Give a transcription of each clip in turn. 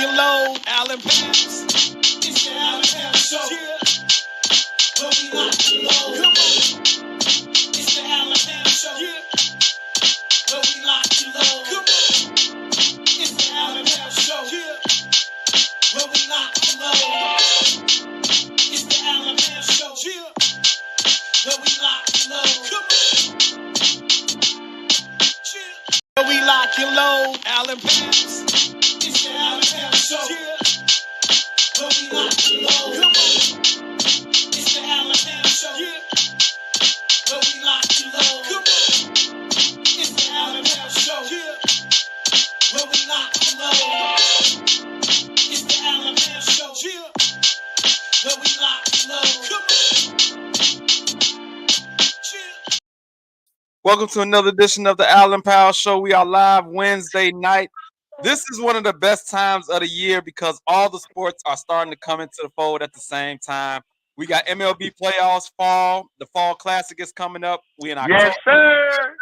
and load, Allen Powers. It's the Allen Powers Show. Where we lock and load. Come on. It's the Allen Powers Show. Where we lock and load. Come on. It's the Allen Powers Show. Where we lock and load. It's the Allen Powers Show. Where we lock and load. Come on. Where we lock and load, Allen Powers. It's the Allen Powers Show. Where we lock and load. Come on. It's the Allen Powers Show. Where we lock and load. Come on. It's the Allen Powers Show. Where we lock and load. It's the Allen Powers Show. Where we lock and load. Come on. Welcome to another edition of the Allen Powers Show. We are live Wednesday night. This is one of the best times of the year because all the sports are starting to come into the fold at the same time. We got MLB Playoffs fall. The Fall Classic is coming up. We in October. Yes, sir.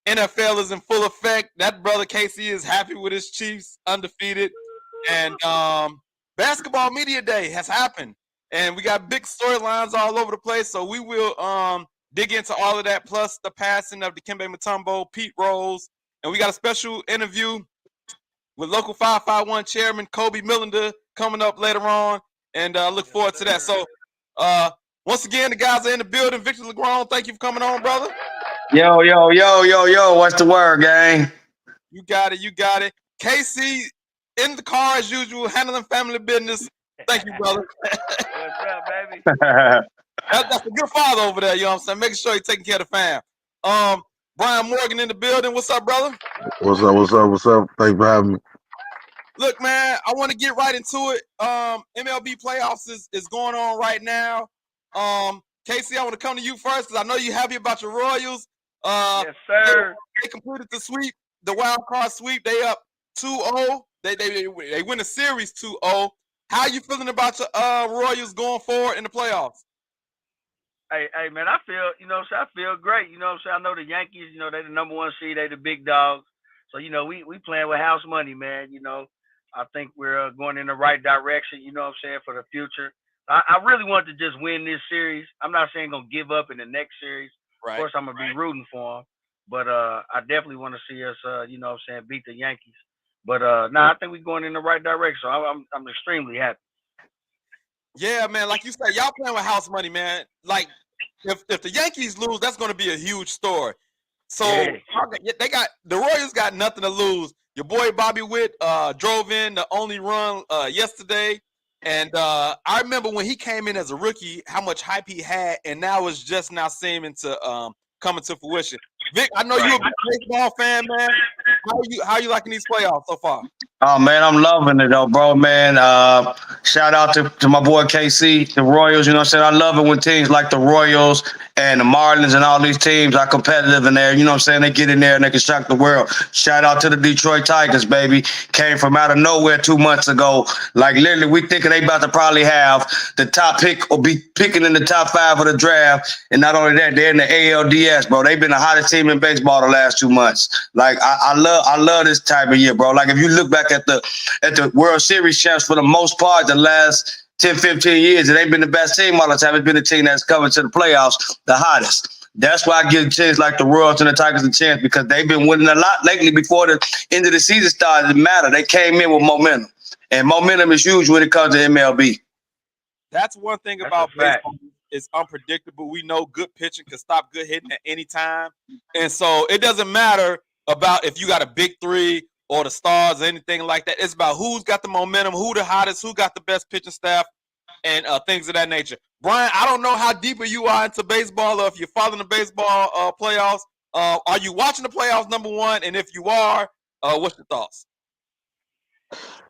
NFL is in full effect. That brother Casey is happy with his Chiefs, undefeated. And Basketball Media Day has happened. And we got big storylines all over the place. So we will dig into all of that, plus the passing of Dikembe Mutombo, Pete Rose. And we got a special interview with Local 551 Chairman Kobe Millender coming up later on. And look forward to that. So once again, the guys are in the building. Victor LeGrone, thank you for coming on, brother. Yo. What's the word, gang? You got it. Casey in the car as usual, handling family business. Thank you, brother. What's up, baby? That's a good father over there, you know what I'm saying? Making sure he's taking care of the fam. Brian Morgan in the building. What's up, brother? What's up? Thanks for having me. Look, man, I want to get right into it. MLB Playoffs is going on right now. Casey, I want to come to you first because I know you're happy about your Royals. Yes, sir. They completed the sweep, the wild card sweep. They up 2-0. They win the series 2-0. How you feeling about your Royals going forward in the playoffs? Hey, man, I feel great. You know what I'm saying? I know the Yankees, they're the number one seed, they the big dogs. So, we playing with house money, man. I think we're going in the right direction, you know what I'm saying, for the future. I really want to just win this series. I'm not saying going to give up in the next series. Right. Of course, I'm going to be rooting for them. But I definitely want to see us, beat the Yankees. But I think we're going in the right direction. So I'm extremely happy. Yeah, man. Like you said, y'all playing with house money, man. Like, if the Yankees lose, that's going to be a huge story. So the Royals got nothing to lose. Your boy Bobby Witt drove in the only run yesterday. And I remember when he came in as a rookie, how much hype he had, and now it's just now seeming to coming to fruition. Vic, I know you're a big baseball fan, man. How you liking these playoffs so far? Oh, man, I'm loving it, though, bro, man. Shout out to my boy KC, the Royals. You know what I'm saying? I love it when teams like the Royals and the Marlins and all these teams are competitive in there. You know what I'm saying? They get in there and they can shock the world. Shout out to the Detroit Tigers, baby. Came from out of nowhere 2 months ago. Like, literally, we thinking they about to probably have the top pick or be picking in the top 5 of the draft. And not only that, they're in the ALDS, bro. They've been the hottest team in baseball the last 2 months. Like, I love this type of year, bro. Like, if you look back at the World Series champs for the most part, the last 10, 15 years, and they've been the best team all the time. It's been the team that's coming to the playoffs, the hottest. That's why I give teams like the Royals and the Tigers a chance because they've been winning a lot lately before the end of the season started. It didn't matter. They came in with momentum, and momentum is huge when it comes to MLB. That's one thing about baseball. It's unpredictable. We know good pitching can stop good hitting at any time. And so it doesn't matter about if you got a big three or the stars or anything like that. It's about who's got the momentum, who the hottest, who got the best pitching staff, and things of that nature. Brian, I don't know how deep you are into baseball or if you're following the baseball playoffs. Are you watching the playoffs, number one? And if you are, what's your thoughts?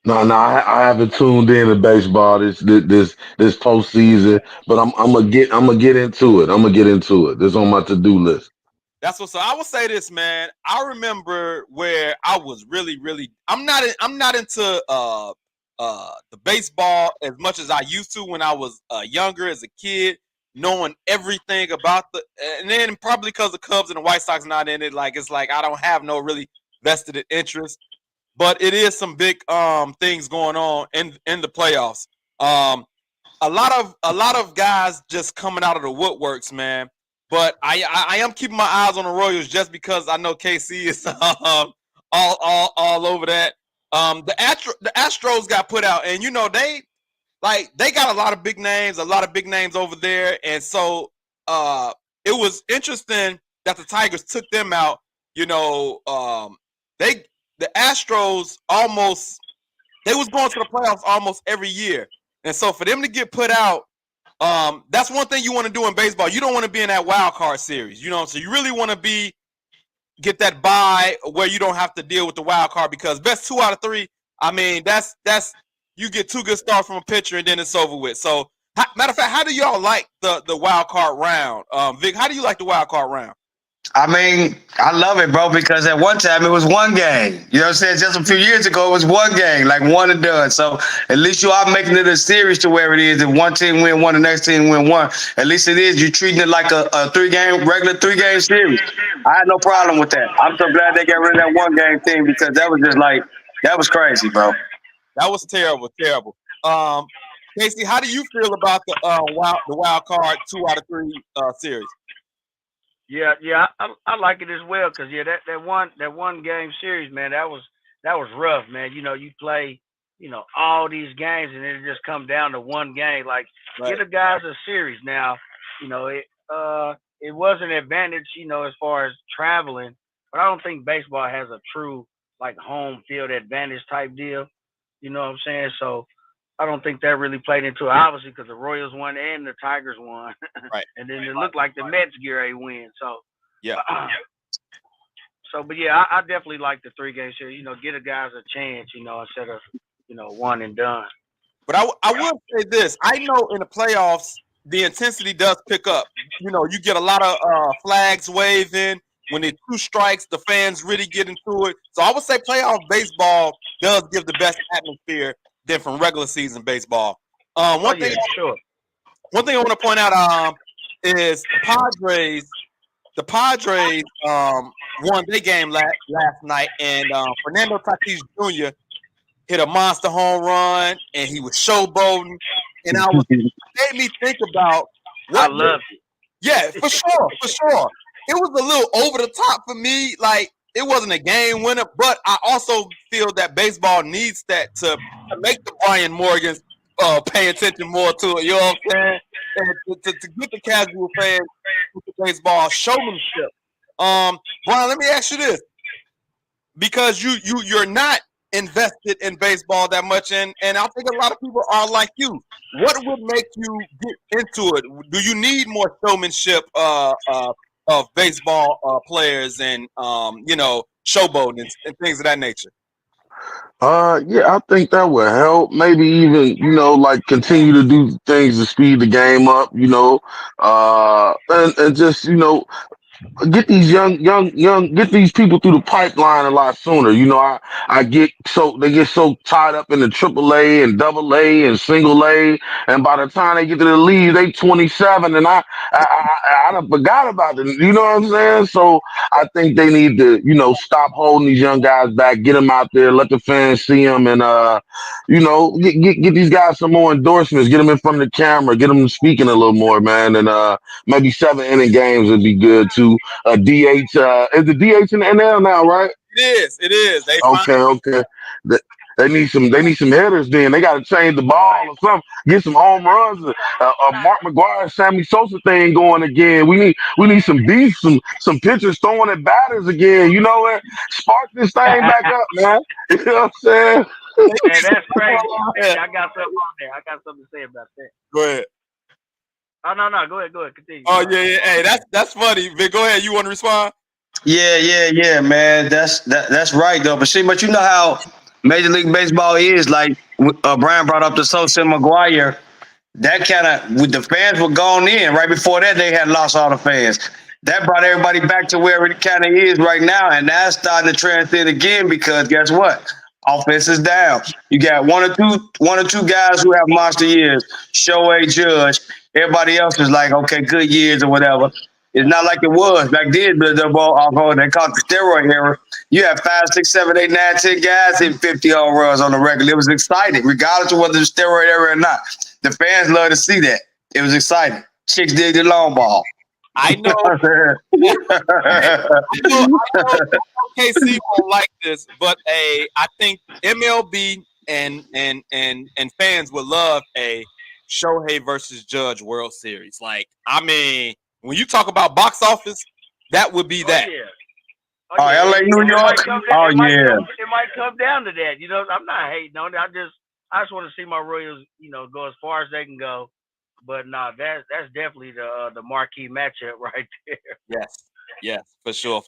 No, I haven't tuned in to baseball this postseason, but I'm gonna get into it. I'm gonna get into it. This is on my to-do list. That's what's up. I will say this, man. I remember where I was really, I'm not into the baseball as much as I used to when I was younger as a kid, knowing everything about and then probably because the Cubs and the White Sox not in it, it's like I don't have no really vested interest. but it is some big things going on in the playoffs. Um, a lot of guys just coming out of the woodworks, man. But I am keeping my eyes on the Royals just because I know KC is all over that. The Astros got put out, and you know they got a lot of big names over there, and so it was interesting that the Tigers took them out. You know, they the Astros almost they was going to the playoffs almost every year, and so for them to get put out, that's one thing you want to do in baseball. You don't want to be in that wild card series, you know. So you really want to get that bye where you don't have to deal with the wild card because best 2 out of 3. I mean, that's you get 2 good starts from a pitcher and then it's over with. So, matter of fact, how do y'all like the wild card round, Vic? How do you like the wild card round? I mean, I love it, bro, because at one time it was one game. You know what I'm saying? Just a few years ago, it was one game, like one and done. So at least you are making it a series to where it is. If one team win one, the next team win one. At least it is. You're treating it like a regular 3 game series. I had no problem with that. I'm so glad they got rid of that 1 game thing because that was just like, that was crazy, bro. That was terrible, terrible. Casey, how do you feel about the wild card 2 out of 3 series? Yeah, I like it as well because that one game series, man, that was rough, man. You know, you play, all these games and it just come down to one game. Like, Right. get the guys a series now. It was an advantage, as far as traveling, but I don't think baseball has a true like home field advantage type deal. You know what I'm saying? So I don't think that really played into it, obviously, because the Royals won and the Tigers won, Right. and then it looked like the Mets gear a win. So, Yeah. but yeah, I definitely like the 3 game series. Get a guys a chance, instead of one and done. But I will say this. I know in the playoffs, the intensity does pick up. You know, you get a lot of flags waving. When it's 2 strikes, the fans really get into it. So I would say playoff baseball does give the best atmosphere than from regular season baseball. Oh yeah, sure. One thing I want to point out is the Padres. The Padres won their game last night, and Fernando Tatis Jr. hit a monster home run, and he was showboating. And it made me think about I loved it. Yeah, for sure, for sure. It was a little over the top for me. Like, it wasn't a game winner, but I also feel that baseball needs that to make the Brian Morgans pay attention more to it. You know what I'm saying? And to get the casual fans to baseball showmanship. Brian, let me ask you this, because you're not invested in baseball that much, and I think a lot of people are like you. What would make you get into it? Do you need more showmanship of baseball players and showboating and things of that nature? Yeah, I think that would help. Maybe even, like continue to do things to speed the game up, and just, get these get these people through the pipeline a lot sooner. I they get so tied up in the triple A and double A and single A, and by the time they get to the league, they 27, and I done forgot about them. You know what I'm saying? So I think they need to, stop holding these young guys back, get them out there, let the fans see them, and get these guys some more endorsements, get them in front of the camera, get them speaking a little more, man, and maybe 7 inning games would be good too. DH is the DH in the NL now, right? It is. Okay. They need some hitters. Then they got to change the ball or something. Get some home runs. Mark McGuire, Sammy Sosa thing going again. We need some beef, some pitchers throwing at batters again. You know what? Spark this thing back up, man. You know what I'm saying? Man, that's crazy. Hey, I got something on there. I got something to say about that. Go ahead. Oh no, go ahead, continue. Oh yeah. Hey, that's funny. Vic, go ahead. You want to respond? Yeah, man. That's right though. But you know how Major League Baseball is. Like Brian brought up the Sosa and McGuire. That kind of, with the fans were gone in. Right before that, they had lost all the fans. That brought everybody back to where it kind of is right now, and that's starting to transcend again because guess what? Offense is down. You got one or two guys who have monster years. Shohei, Judge. Everybody else is like, okay, good years or whatever. It's not like it was back then. But they called the steroid era. You had 5, 6, 7, 8, 9, 10 guys hitting 50 home runs on the regular. It was exciting, regardless of whether it's steroid era or not. The fans love to see that. It was exciting. Chicks dig the long ball. I know. I know KC won't like this, but I think MLB and fans would love a Shohei versus Judge World Series. Like, I mean, when you talk about box office, that would be that. Yeah. Oh, yeah. LA, New York. Oh, yeah. It might come down to that. You know, I'm not hating on it. I just want to see my Royals, go as far as they can go. But nah, that's definitely the marquee matchup right there. Yes, for sure.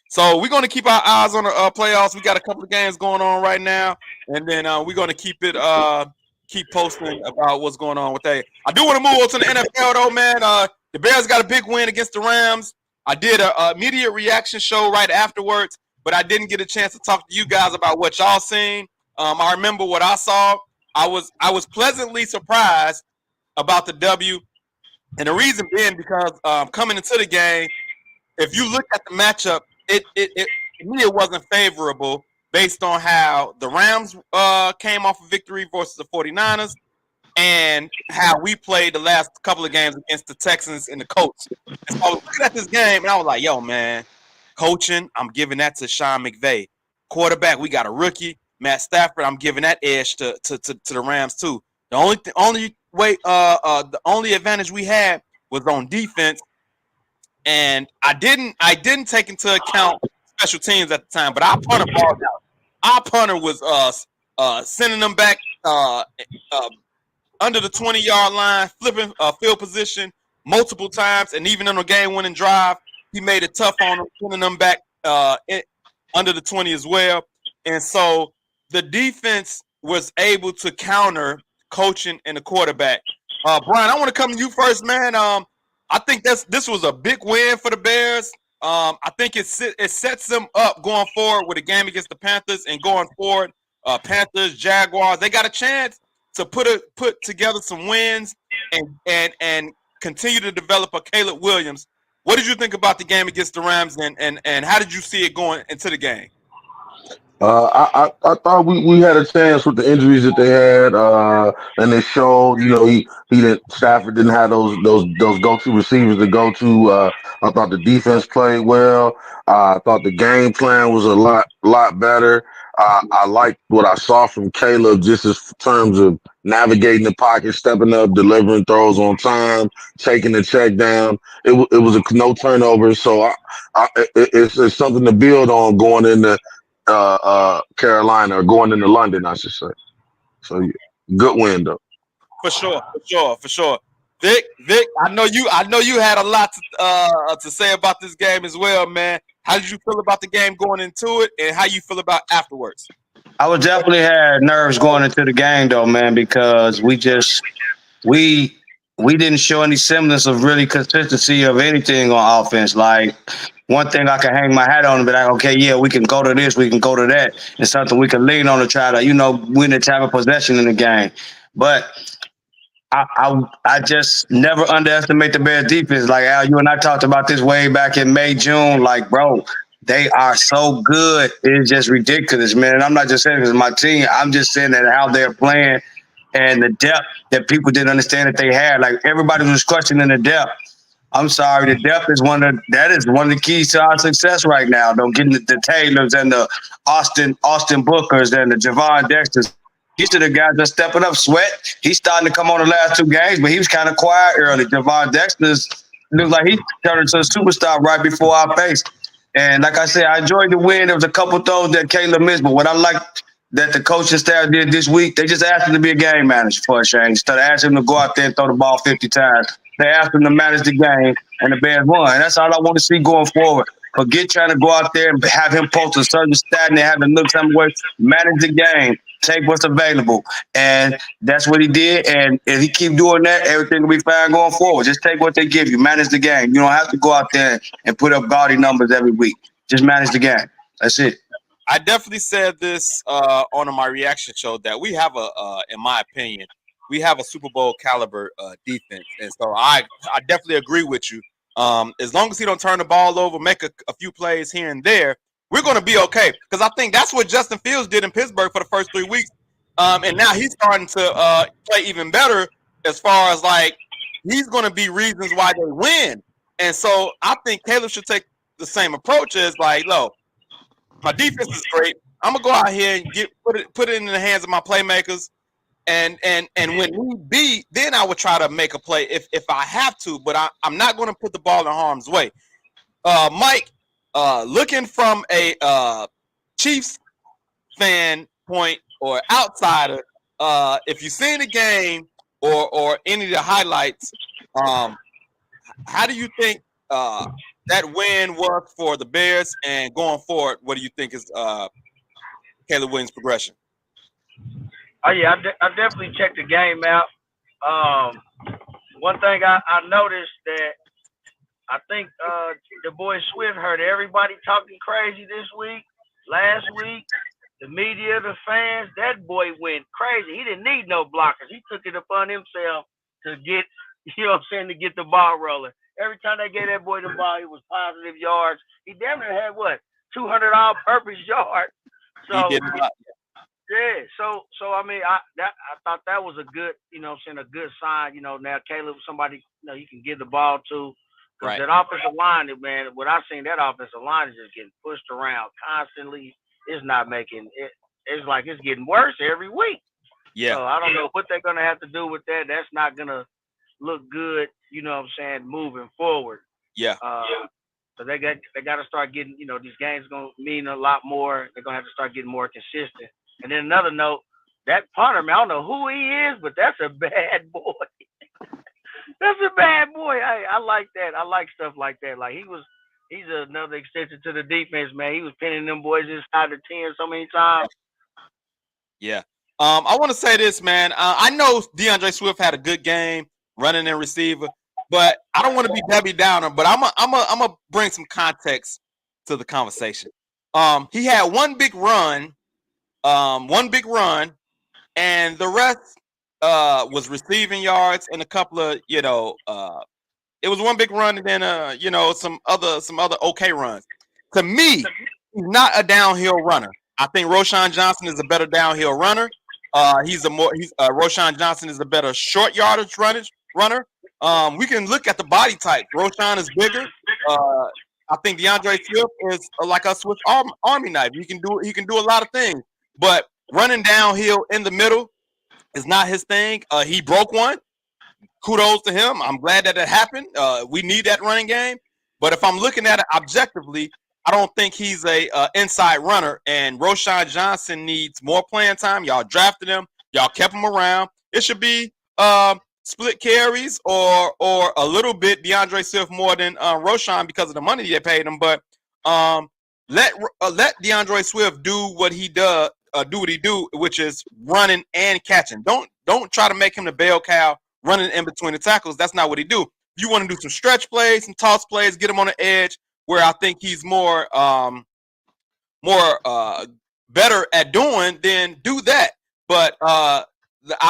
So we're going to keep our eyes on the playoffs. We got a couple of games going on right now, and then we're going to keep posting about what's going on with that. I do want to move on to the NFL though, man. The Bears got a big win against the Rams. I did a immediate reaction show right afterwards, but I didn't get a chance to talk to you guys about what y'all seen. I remember what I saw. I was pleasantly surprised about the W, and the reason being because coming into the game, if you look at the matchup, it wasn't favorable based on how the Rams came off a victory versus the 49ers and how we played the last couple of games against the Texans and the Colts. And so I was looking at this game and I was like, yo, man, coaching, I'm giving that to Sean McVay. Quarterback, we got a rookie, Matt Stafford. I'm giving that edge to the Rams too. The only advantage we had was on defense, and I didn't take into account special teams at the time. But our punter balled out. Our punter was sending them back under the 20-yard line, flipping field position multiple times, and even on a game-winning drive, he made it tough on them, sending them back under the 20 as well. And so the defense was able to counter coaching and the quarterback. Brian, I want to come to you first, man. I think this was a big win for the Bears. I think it sets them up going forward with a game against the Panthers and going forward, Panthers, Jaguars. They got a chance to put together some wins and continue to develop a Caleb Williams. What did you think about the game against the Rams, and how did you see it going into the game? I thought we had a chance with the injuries that they had, and they showed. He didn't. Stafford didn't have those go-to receivers to go to. I thought the defense played well. I thought the game plan was a lot better. I liked what I saw from Caleb, just in terms of navigating the pocket, stepping up, delivering throws on time, taking the check down. It was a no turnover, so it's something to build on going into Carolina, or going into London, I should say. So yeah, good win though. For sure. Vic, I know you had a lot to say about this game as well, man. How did you feel about the game going into it, and how you feel about afterwards? I would definitely had nerves going into the game though, man, because we didn't show any semblance of really consistency of anything on offense. Like, one thing I can hang my hat on and be like, okay, yeah, we can go to this, we can go to that. It's something we can lean on to try to, win the time of possession in the game. But I just never underestimate the Bears defense. Like, Al, you and I talked about this way back in May, June. Like, bro, they are so good. It's just ridiculous, man. And I'm not just saying because it's my team. I'm just saying that how they're playing and the depth that people didn't understand that they had. Like, everybody was questioning the depth. I'm sorry, the depth is one of the keys to our success right now. Don't get the Taylors and the Austin Bookers and the Javon Dexters. These are the guys that stepping up. Sweat, he's starting to come on the last two games, but he was kind of quiet early. Javon Dexter's looks like he turned into a superstar right before our face. And like I said, I enjoyed the win. There was a couple throws that Caleb missed, but what I liked that the coaching staff did this week, they just asked him to be a game manager for a change. Instead of asking him to go out there and throw the ball 50 times, they asked him to manage the game, and the Bears won. And that's all I want to see going forward. Forget trying to go out there and have him post a certain stat and have him look somewhere. Manage the game. Take what's available. And that's what he did. And if he keep doing that, everything will be fine going forward. Just take what they give you. Manage the game. You don't have to go out there and put up gaudy numbers every week. Just manage the game. That's it. I definitely said this on my reaction show that we have in my opinion, we have a Super Bowl caliber defense. And so I definitely agree with you. As long as he don't turn the ball over, make a few plays here and there, we're going to be okay. Because I think that's what Justin Fields did in Pittsburgh for the first 3 weeks. And now he's starting to play even better as far as like he's going to be reasons why they win. And so I think Caleb should take the same approach as like, look, my defense is great. I'm gonna go out here and put it in the hands of my playmakers, and when need be, then I would try to make a play if I have to. But I'm not going to put the ball in harm's way. Mike, looking from a Chiefs fan point or outsider, if you've seen the game or any of the highlights, how do you think that win was for the Bears? And going forward, what do you think is Caleb Williams' progression? Oh yeah, I definitely checked the game out. One thing I noticed that I think the boy Swift heard everybody talking crazy this week, last week. The media, the fans, that boy went crazy. He didn't need no blockers. He took it upon himself to get, to get the ball rolling. Every time they gave that boy the ball, it was positive yards. He damn near had 200 all-purpose yards. So he did not. yeah, so I mean, I thought that was a good, a good sign. Now Caleb, somebody you can give the ball to. Right. That offensive line, man, what I've seen, that offensive line is just getting pushed around constantly. It's not making it. It's like it's getting worse every week. Yeah. So I don't know what they're gonna have to do with that. That's not gonna look good. Moving forward. Yeah. So they got to start getting. These games gonna mean a lot more. They're gonna have to start getting more consistent. And then another note, that punter, man, I don't know who he is, but that's a bad boy. That's a bad boy. I like that. I like stuff like that. Like he's another extension to the defense, man. He was pinning them boys inside the 10 so many times. Yeah. I want to say this, man. I know DeAndre Swift had a good game running and receiver, but I don't want to be Debbie Downer. But I'm gonna bring some context to the conversation. He had one big run, and the rest was receiving yards and a couple of it was one big run and then some other okay runs. To me, he's not a downhill runner. I think Roschon Johnson is a better downhill runner. Roschon Johnson is a better short yardage runner. We can look at the body type. Roschon is bigger. I think DeAndre Swift is like a Swift Army knife. He can do a lot of things, but running downhill in the middle is not his thing. He broke one. Kudos to him. I'm glad that happened. We need that running game. But if I'm looking at it objectively, I don't think he's a inside runner. And Roschon Johnson needs more playing time. Y'all drafted him. Y'all kept him around. It should be split carries or a little bit DeAndre Swift more than Roschon because of the money they paid him. But let DeAndre Swift do what he does. Do what he do, which is running and catching. Don't try to make him the bell cow running in between the tackles. That's not what he do. You want to do some stretch plays, some toss plays, get him on the edge where I think he's more better at doing, then do that. But I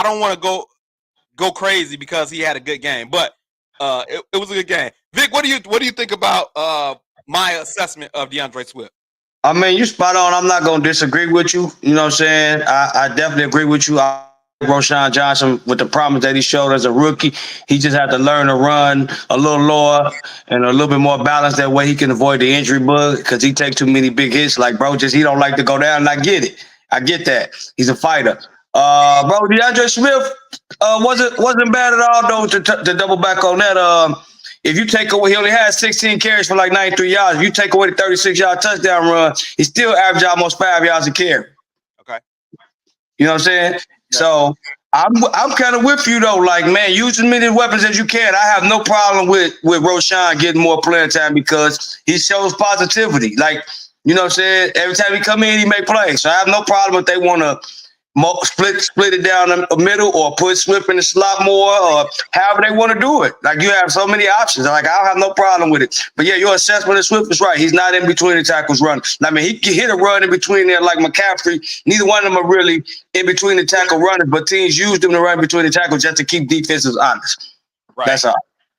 don't want to go crazy because he had a good game. But it was a good game. Vic, what do you think about my assessment of DeAndre Swift? I mean, you spot on. I'm not going to disagree with you. You know what I'm saying? I definitely agree with you. Roschon Johnson, with the promise that he showed as a rookie, he just had to learn to run a little lower and a little bit more balanced. That way he can avoid the injury bug because he takes too many big hits. Like, bro, he don't like to go down, and I get it. I get that. He's a fighter. Bro, DeAndre Swift wasn't bad at all, though, to double back on that. If you take away, he only had 16 carries for like 93 yards. If you take away the 36-yard touchdown run, he still averaged almost 5 yards a carry. Okay. You know what I'm saying? Yeah. So I'm kind of with you, though. Like, man, use as many weapons as you can. I have no problem with Roschon getting more playing time because he shows positivity. Like, you know what I'm saying? Every time he come in, he make plays. So I have no problem if they want to split it down the middle or put Swift in the slot more or however they want to do it. Like, you have so many options. Like, I don't have no problem with it. But yeah, your assessment of Swift is right. He's not in between the tackles running. I mean, he can hit a run in between there like McCaffrey. Neither one of them are really in between the tackle runners, but teams use them to run between the tackles just to keep defenses honest. Right. That's all.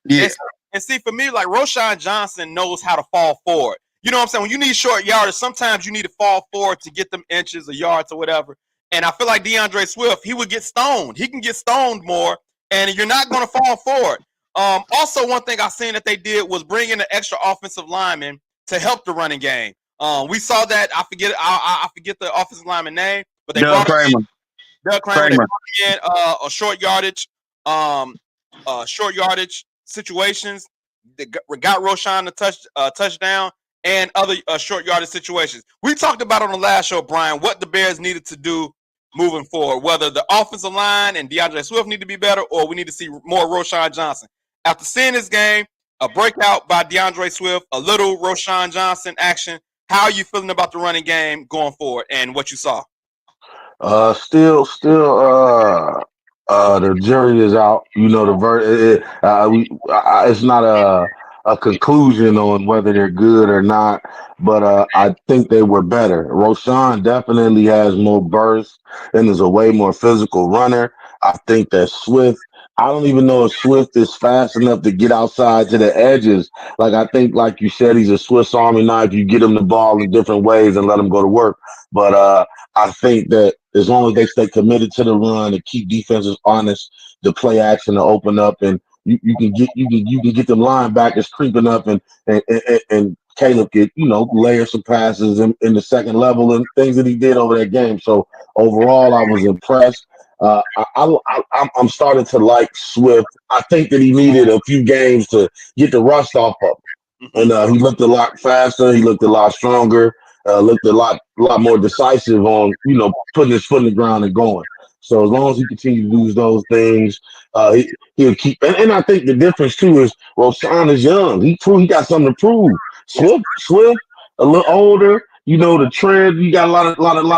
Yeah. And see, for me, like Roshan Johnson knows how to fall forward. You know what I'm saying? When you need short yardage, sometimes you need to fall forward to get them inches or yards or whatever. And I feel like DeAndre Swift, he would get stoned. He can get stoned more, and you're not going to fall forward. Also, one thing I seen that they did was bring in an extra offensive lineman to help the running game. We saw that. I forget the offensive lineman name, but they Doug brought Kramer. Doug Kramer. They brought in a short yardage situations. They got Roshan a touchdown and other short yardage situations. We talked about on the last show, Brian, what the Bears needed to do moving forward, whether the offensive line and DeAndre Swift need to be better, or we need to see more Roshan Johnson. After seeing this game, a breakout by DeAndre Swift, a little Roshan Johnson action. How are you feeling about the running game going forward and what you saw? Still, the jury is out. You know, it's not a conclusion on whether they're good or not, but I think they were better. Roshan definitely has more burst and is a way more physical runner. I think that Swift. I don't even know if Swift is fast enough to get outside to the edges. Like I think, like you said, he's a Swiss Army knife. You get him the ball in different ways and let him go to work. But I think that as long as they stay committed to the run and keep defenses honest, the play action to open up, and you can get them linebackers creeping up, and Caleb could layer some passes in the second level and things that he did over that game. So overall, I was impressed. I'm starting to like Swift. I think that he needed a few games to get the rust off of him. And he looked a lot faster. He looked a lot stronger. Looked a lot more decisive on putting his foot in the ground and going. So as long as he continues to do those things, he'll keep. And I think the difference too is Roshan is young. He got something to prove. Swift, a little older. The tread. You got a lot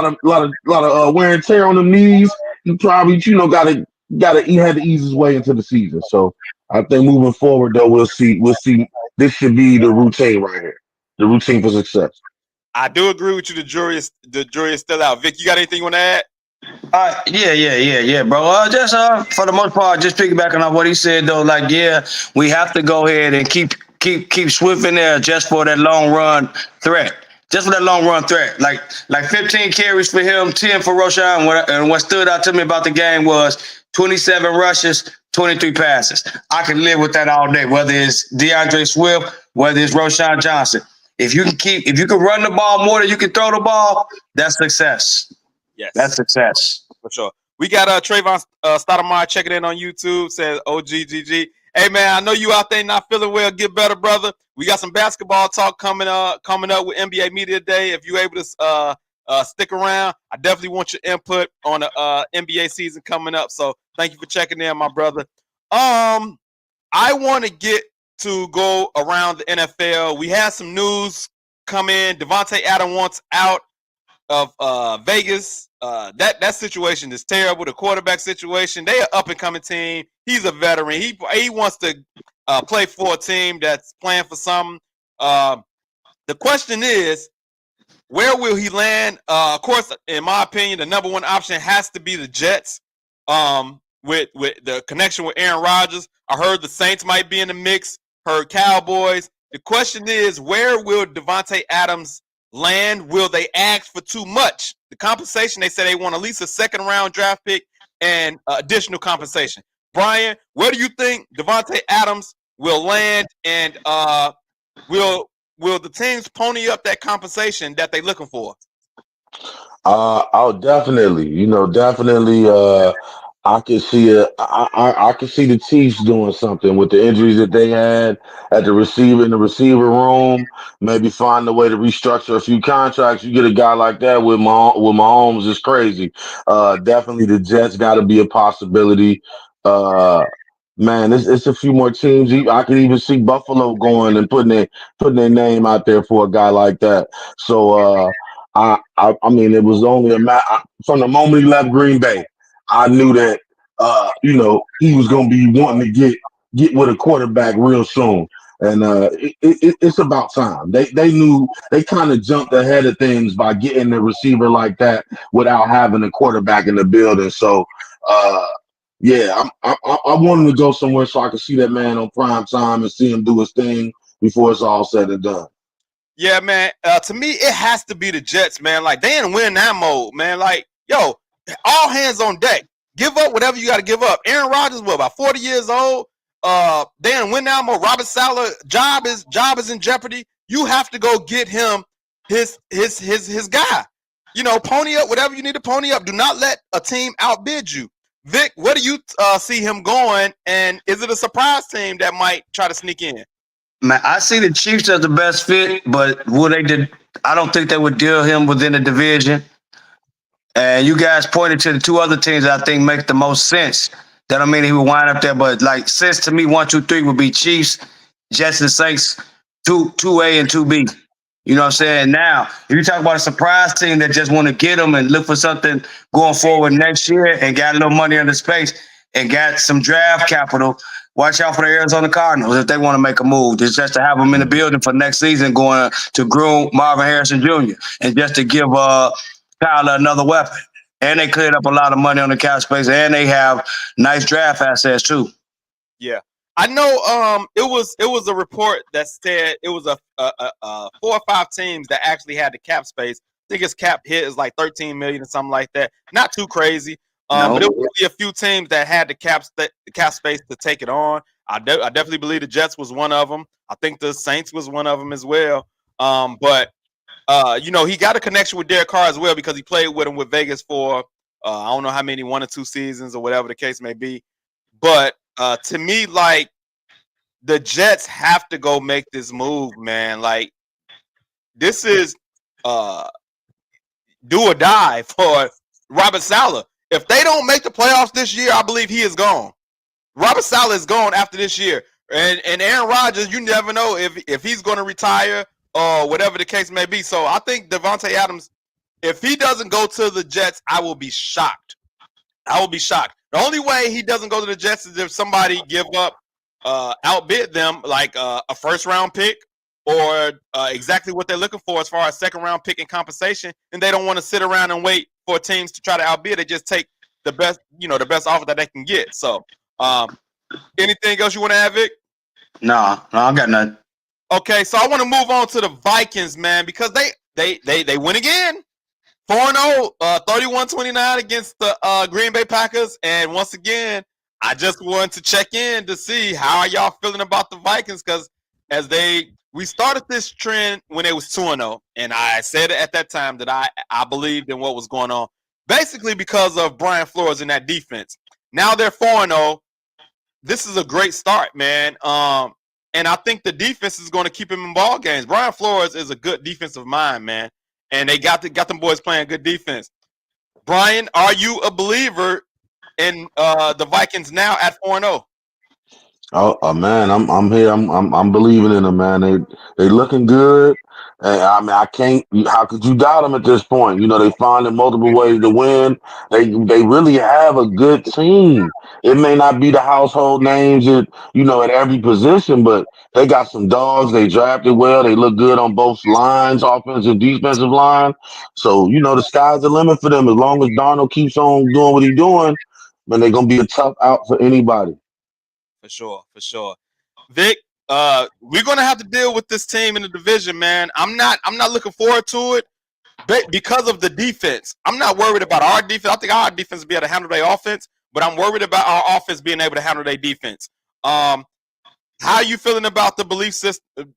of wear and tear on the knees. He probably he had to ease his way into the season. So I think moving forward though we'll see. This should be the routine right here. The routine for success. I do agree with you. The jury is still out. Vic, you got anything you want to add? Yeah, bro. Just for the most part, just piggybacking off what he said though, like we have to go ahead and keep Swift in there just for that long run threat. Just for that long run threat. Like 15 carries for him, 10 for Roshan. And what stood out to me about the game was 27 rushes, 23 passes. I can live with that all day, whether it's DeAndre Swift, whether it's Roshan Johnson. If you can run the ball more than you can throw the ball, that's success. Yes. That's success. For sure. We got Trayvon Stoudemire checking in on YouTube, says OGGG. Hey man, I know you out there not feeling well. Get better, brother. We got some basketball talk coming up with NBA Media Day. If you're able to stick around, I definitely want your input on the NBA season coming up. So thank you for checking in, my brother. I want to get to go around the NFL. We had some news come in. Davonte Adams wants out of Vegas. That situation is terrible. The quarterback situation. They are up and coming team. He's a veteran. He wants to play for a team that's playing for something. The question is, where will he land? Of course, in my opinion, the number one option has to be the Jets. With the connection with Aaron Rodgers, I heard the Saints might be in the mix. Heard Cowboys. The question is, where will Davonte Adams land? Will they ask for too much? The compensation, they said they want at least a second round draft pick and additional compensation. Brian, where do you think Davonte Adams will land, and will the teams pony up that compensation that they're looking for? I'll definitely. I can see I can see the Chiefs doing something with the injuries that they had at the receiver room. Maybe find a way to restructure a few contracts. You get a guy like that with Mahomes is crazy. Definitely the Jets got to be a possibility. Man, it's a few more teams. I can even see Buffalo going and putting their name out there for a guy like that. So I mean, it was only from the moment he left Green Bay. I knew that he was going to be wanting to get with a quarterback real soon, and it's about time. They knew they kind of jumped ahead of things by getting a receiver like that without having a quarterback in the building. So Yeah, I want him to go somewhere so I can see that man on prime time and see him do his thing before it's all said and done. Yeah, man. To me, it has to be the Jets, man. Like they in win that mode, man. Like, yo, all hands on deck. Give up whatever you got to give up. Aaron Rodgers, what, about 40 years old? They in win that mode. Robert Saleh job is in jeopardy. You have to go get him his guy. You know, pony up whatever you need to pony up. Do not let a team outbid you. Vic, where do you see him going? And is it a surprise team that might try to sneak in? Man, I see the Chiefs as the best fit, but would they did? I don't think they would deal him within the division. And you guys pointed to the two other teams that I think make the most sense. That don't mean he would wind up there, but like sense to me, 1, 2, 3 would be Chiefs, Jets, and Saints, two A and 2B. You know what I'm saying? Now, if you talk about a surprise team that just want to get them and look for something going forward next year and got a little money under space and got some draft capital, watch out for the Arizona Cardinals if they want to make a move. It's just to have them in the building for next season going to groom Marvin Harrison Jr. and just to give Tyler another weapon. And they cleared up a lot of money on the cap space and they have nice draft assets too. Yeah, I know. It was a report that said it was a 4 or 5 teams that actually had the cap space. I think its cap hit is like 13 million or something like that. Not too crazy. But it was really a few teams that had the cap space to take it on. I definitely believe the Jets was one of them. I think the Saints was one of them as well. But you know, he got a connection with Derek Carr as well because he played with him with Vegas for I don't know how many, 1 or 2 seasons or whatever the case may be. But to me, like the Jets have to go make this move, man. Like this is do or die for Robert Saleh. If they don't make the playoffs this year, I believe he is gone. Robert Saleh is gone after this year. And Aaron Rodgers, you never know if he's going to retire or whatever the case may be. So I think Davonte Adams, if he doesn't go to the Jets, I will be shocked. I will be shocked. The only way he doesn't go to the Jets is if somebody give up, outbid them, like a first-round pick or exactly what they're looking for as far as second-round pick and compensation, and they don't want to sit around and wait for teams to try to outbid. They just take the best, the best offer that they can get. So, anything else you want to add, Vic? No, I got nothing. Okay, so I want to move on to the Vikings, man, because they win again. 4-0, 31-29 against the Green Bay Packers. And once again, I just wanted to check in to see how are y'all feeling about the Vikings, because we started this trend when it was 2-0, and I said at that time that I believed in what was going on, basically because of Brian Flores and that defense. Now they're 4-0. This is a great start, man. And I think the defense is going to keep him in ball games. Brian Flores is a good defensive mind, man, and they got them boys playing good defense. Brian, are you a believer in the Vikings now at 4-0? Oh, man, I'm here. I'm believing in them, man. They looking good. And, I mean, I can't. How could you doubt them at this point? They finding multiple ways to win. They really have a good team. It may not be the household names at every position, but they got some dogs. They drafted well. They look good on both lines, offensive, defensive line. So the sky's the limit for them as long as Darnold keeps on doing what he's doing. Man, they're gonna be a tough out for anybody. For sure. Vic, we're gonna have to deal with this team in the division, man. I'm not looking forward to it, but because of the defense. I'm not worried about our defense. I think our defense will be able to handle their offense, but I'm worried about our offense being able to handle their defense. How are you feeling about the belief system,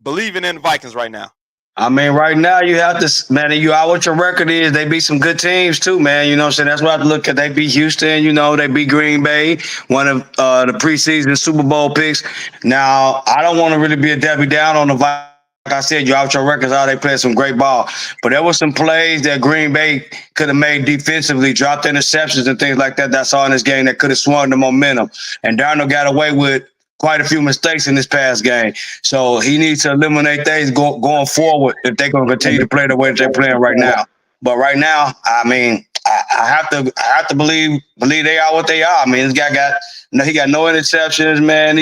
believing in the Vikings right now? I mean, right now you have to, man, what your record is. They beat some good teams too, man. You know what I'm saying? That's what I have to look at. They beat Houston, they beat Green Bay, one of the preseason Super Bowl picks. Now, I don't want to really be a Debbie down on the Vikings. Like I said, you out your records out. They played some great ball. But there were some plays that Green Bay could have made defensively, dropped interceptions and things like that I saw in this game that could have swung the momentum. And Darnold got away with quite a few mistakes in this past game. So he needs to eliminate things going forward if they're going to continue to play the way that they're playing right now. But right now, I mean, I have to believe they are what they are. I mean, this guy he got no interceptions, man.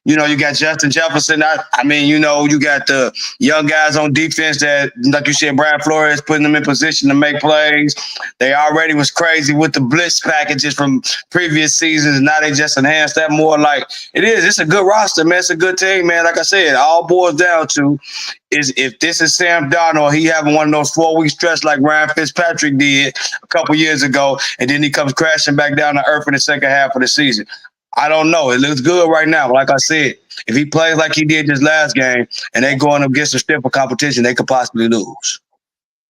You got Justin Jefferson. I mean, you got the young guys on defense that, like you said, Brad Flores putting them in position to make plays. They already was crazy with the blitz packages from previous seasons. Now they just enhanced that more. Like it is. It's a good roster, man. It's a good team, man. Like I said, all boils down to is if this is Sam Darnold, he having one of those 4-week stretch like Ryan Fitzpatrick did a couple years ago, and then he comes crashing back down to earth in the second half of the season. I don't know. It looks good right now. But like I said, if he plays like he did this last game and they going against a stiffer competition, they could possibly lose.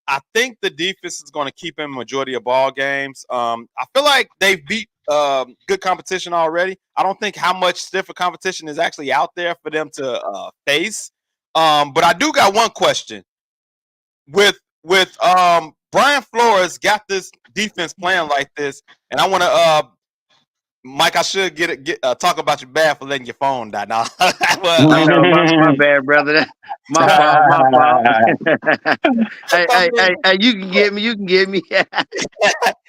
I think the defense is going to keep him majority of ball games. I feel like they've beat good competition already. I don't think how much stiffer competition is actually out there for them to face. But I do got one question. With Brian Flores got this defense playing like this, and I want to Mike, I should talk about your bad for letting your phone die. Now, I know, my bad, brother. My fault. Hey, you can get me.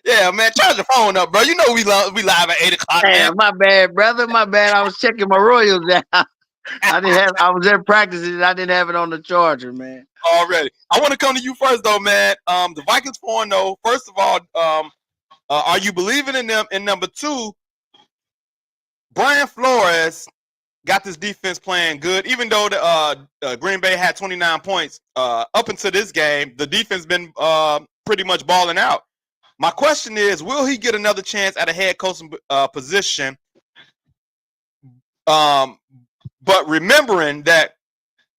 Yeah, man, charge your phone up, bro. You know we live at 8 o'clock. Damn, my bad, brother. My bad. I was checking my Royals out. I was there practicing. I didn't have it on the charger, man. Already. I want to come to you first, though, man. The Vikings 4-0. First of all, are you believing in them? And number two, Brian Flores got this defense playing good, even though the Green Bay had 29 points. Up until this game, the defense been pretty much balling out. My question is, will he get another chance at a head coaching position? But remembering that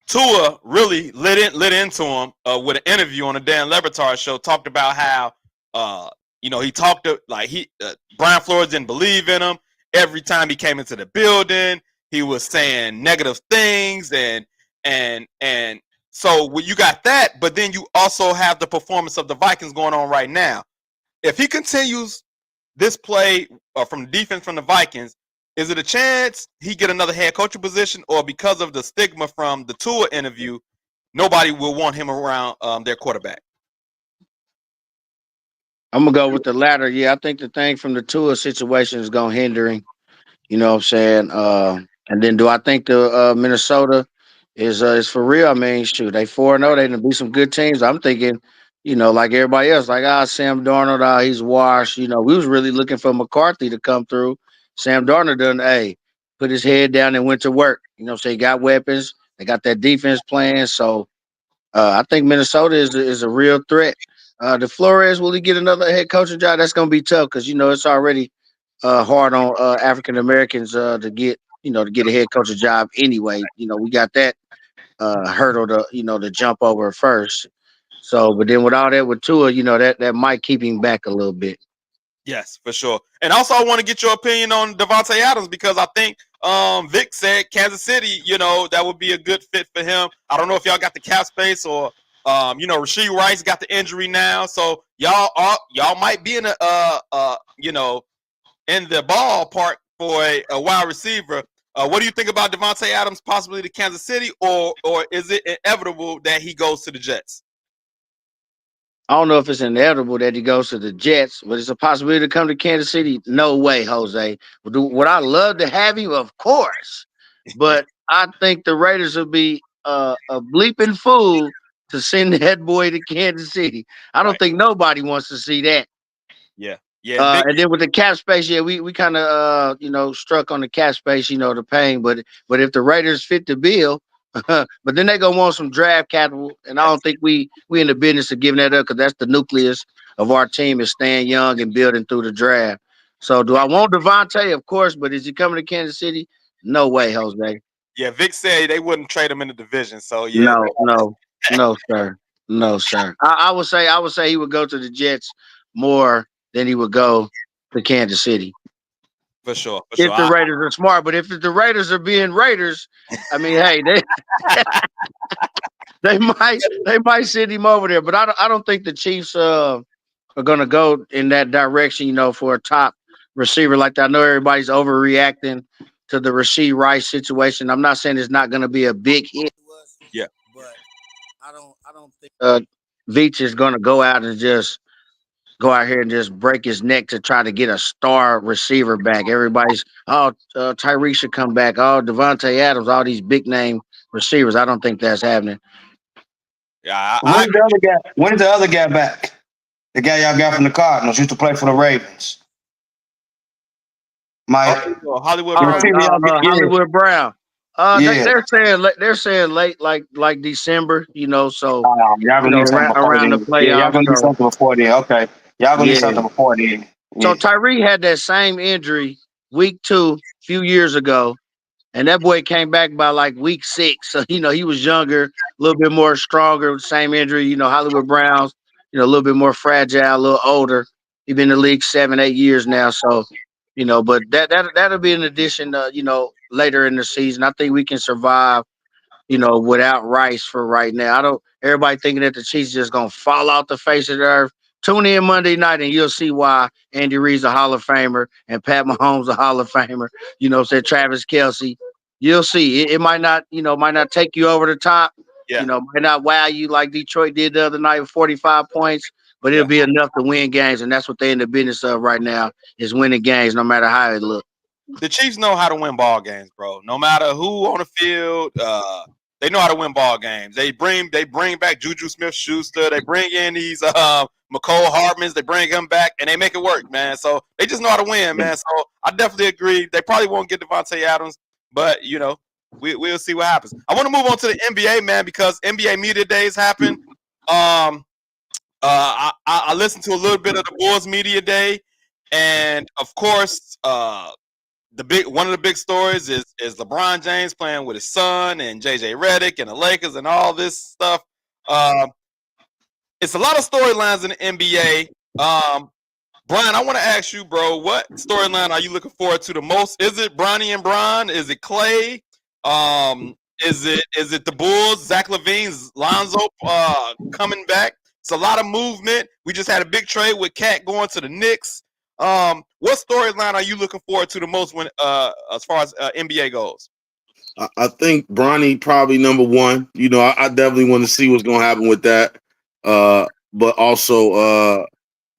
Tua really lit into him with an interview on the Dan Le Batard show, talked about how he talked to, like Brian Flores didn't believe in him. Every time he came into the building, he was saying negative things, and so you got that, but then you also have the performance of the Vikings going on right now. If he continues this play from the defense from the Vikings, is it a chance he get another head coaching position, or because of the stigma from the Tua interview, nobody will want him around their quarterback? I'm gonna go with the latter. Yeah, I think the thing from the Tua situation is gonna hinder him. You know what I'm saying? And then do I think the Minnesota is for real? I mean, shoot, they 4-0. They gonna be some good teams. I'm thinking, like everybody else, like Sam Darnold, he's washed. We was really looking for McCarthy to come through. Sam Darnold done, put his head down and went to work. So he got weapons. They got that defense playing. So I think Minnesota is a real threat. The Flores, will he get another head coaching job? That's gonna be tough because it's already hard on African Americans to get a head coaching job anyway. We got that hurdle to jump over first. So, but then with all that with Tua, that might keep him back a little bit. Yes, for sure. And also, I want to get your opinion on Davonte Adams because I think Vic said Kansas City, that would be a good fit for him. I don't know if y'all got the cap space or, Rashee Rice got the injury now, so y'all might be in in the ballpark for a wide receiver. What do you think about Davonte Adams possibly to Kansas City, or is it inevitable that he goes to the Jets? I don't know if it's inevitable that he goes to the Jets, but it's a possibility to come to Kansas City. No way, Jose. Would I love to have him? Of course. But I think the Raiders will be a bleeping fool to send that boy to Kansas City. I don't think nobody wants to see that. Yeah. And then with the cap space, we kind of struck on the cap space, the pain. But if the Raiders fit the bill, but then they're gonna want some draft capital, and I don't think we in the business of giving that up because that's the nucleus of our team is staying young and building through the draft. So do I want Davonte? Of course, but is he coming to Kansas City? No way, Jose. Yeah, Vic said they wouldn't trade him in the division. So yeah, no, sir. I would say he would go to the Jets more than he would go to Kansas City. For sure. If the Raiders are smart, but if the Raiders are being Raiders, I mean, hey, they might send him over there. But I don't think the Chiefs are gonna go in that direction, for a top receiver like that. I know everybody's overreacting to the Rashee Rice situation. I'm not saying it's not gonna be a big hit. Yeah. But I don't think Veach is gonna go out and just go out here and just break his neck to try to get a star receiver back. Everybody's, Tyreek should come back. Oh, Davonte Adams, all these big name receivers. I don't think that's happening. Yeah, When's the other guy? When's the other guy back? The guy y'all got from the Cardinals used to play for the Ravens. Hollywood the Oh, Brown. receiver y'all get, Hollywood Brown. yeah. They're saying late, like December. So Y'all gonna need something before around the then. Yeah, y'all playoffs. gonna need So something before then. Okay, y'all gonna need yeah. something before then. So Yeah. Tyree had that same injury week 2 a few years ago, and that boy came back by like week 6. So he was younger, a little bit more stronger, same injury. Hollywood Browns, a little bit more fragile, a little older. He's been in the league 7, 8 years now. So but that'll be an addition. Later in the season, I think we can survive without Rice for right now. I don't. Everybody thinking that the Chiefs just gonna fall off the face of the earth. Tune in Monday night and you'll see why Andy Reid's a Hall of Famer and Pat Mahomes a Hall of Famer. Said Travis Kelce. You'll see. It might not, might not take you over the top. Yeah, Might not wow you like Detroit did the other night with 45 points, but it'll yeah. be enough to win games, and that's what they're in the business of right now is winning games, no matter how it looks. The Chiefs know how to win ball games, bro. No matter who on the field, they know how to win ball games. They bring back Juju Smith-Schuster. They bring in these McCole Hardmans. They bring them back, and they make it work, man. So they just know how to win, man. So I definitely agree. They probably won't get Davonte Adams, but we'll see what happens. I want to move on to the NBA, man, because NBA media days happen. I listened to a little bit of the Bulls media day, and of course, one of the big stories is LeBron James playing with his son and JJ Redick and the Lakers and all this stuff. It's a lot of storylines in the NBA. Brian, I want to ask you, bro, what storyline are you looking forward to the most? Is it Bronny and Bron? Is it Clay? Is it the Bulls? Zach LaVine's Lonzo coming back? It's a lot of movement. We just had a big trade with Cat going to the Knicks. What storyline are you looking forward to the most when as far as NBA goes? I think Bronny probably number one. I definitely want to see what's going to happen with that. But also